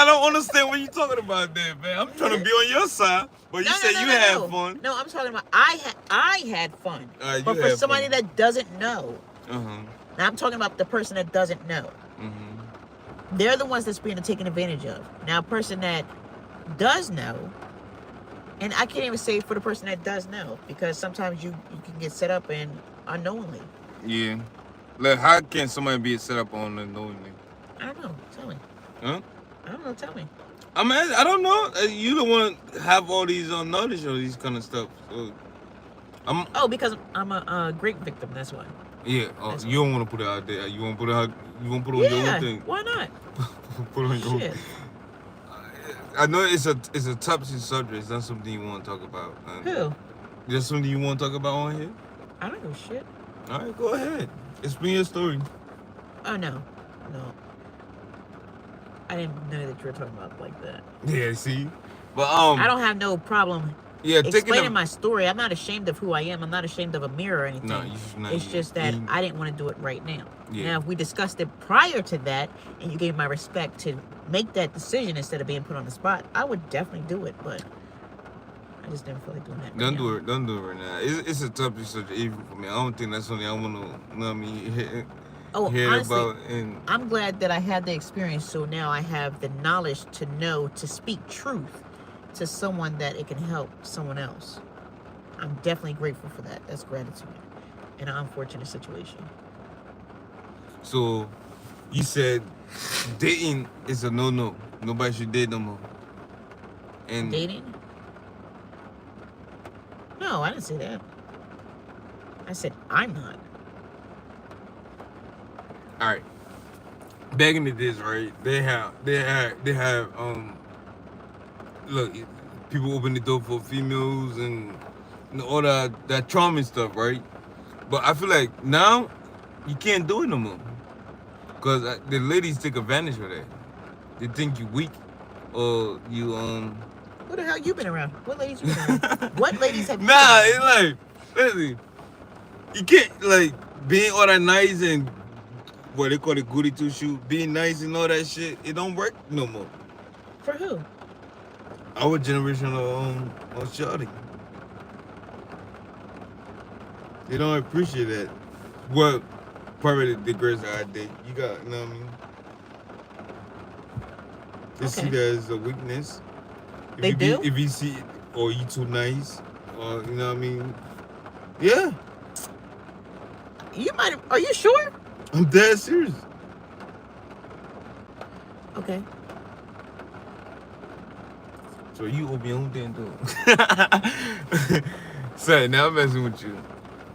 don't understand what you're talking about there, man. I'm trying to be on your side, but you said you had fun. No, I'm talking about I had fun. But for somebody that doesn't know, now I'm talking about the person that doesn't know. They're the ones that's being taken advantage of. Now, a person that does know, and I can't even say for the person that does know, because sometimes you can get set up and unknowingly. Yeah. Like, how can somebody be set up on unknowingly? I don't know. Tell me. Huh? I don't know. Tell me. I mean, I don't know. You don't want to have all these knowledge or these kind of stuff. So, because I'm a great victim. That's why. Yeah. You don't want to put it out there. You want to put it out. You want to put it on your own thing. Why not? Put it on your own. I know it's a touchy subject. It's not something you want to talk about. Who? Is there something you want to talk about on here? I don't know shit. All right, go ahead. Explain your story. Oh, no. I didn't know that you were talking about like that. Yeah, see? But I don't have no problem Yeah, explaining my story. I'm not ashamed of who I am. I'm not ashamed of a mirror or anything. No, you should not. It's just that I didn't want to do it right now. Yeah. Now, if we discussed it prior to that, and you gave my respect to make that decision instead of being put on the spot, I would definitely do it. But I just didn't feel like doing that. Don't do it. Don't do it right now. It's a tough subject even for me. I don't think that's something I want to, you know what I mean, hear honestly, about. And I'm glad that I had the experience, so now I have the knowledge to know to speak truth to someone that it can help someone else. I'm definitely grateful for that. That's gratitude in an unfortunate situation. So, you said dating is a no-no. Nobody should date no more. And Dating? No, I didn't say that. I said I'm not. all right. Back in the days, right? They have look, people open the door for females and all that trauma stuff, right? But I feel like now you can't do it no more. Because the ladies take advantage of that. They think you weak or you Who the hell you been around? What ladies you been around? What ladies have you Nah, been around? it's like, listen, you can't, like, being all that nice and what they call it, goody two shoes, being nice and all that shit, it don't work no more. For who? Our generation of shawty. They don't appreciate that. Well, probably the girls that I date, you got, you know what I mean? They see that as a weakness. If you see, or you too nice, or you know what I mean? Yeah. You might have, are you sure? I'm dead serious. Okay. So you open your own damn door. Sorry, now I'm messing with you.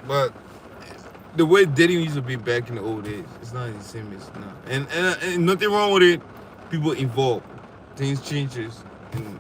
But the way dating used to be back in the old days, it's not the same as now. And nothing wrong with it. People evolve. Things changes. And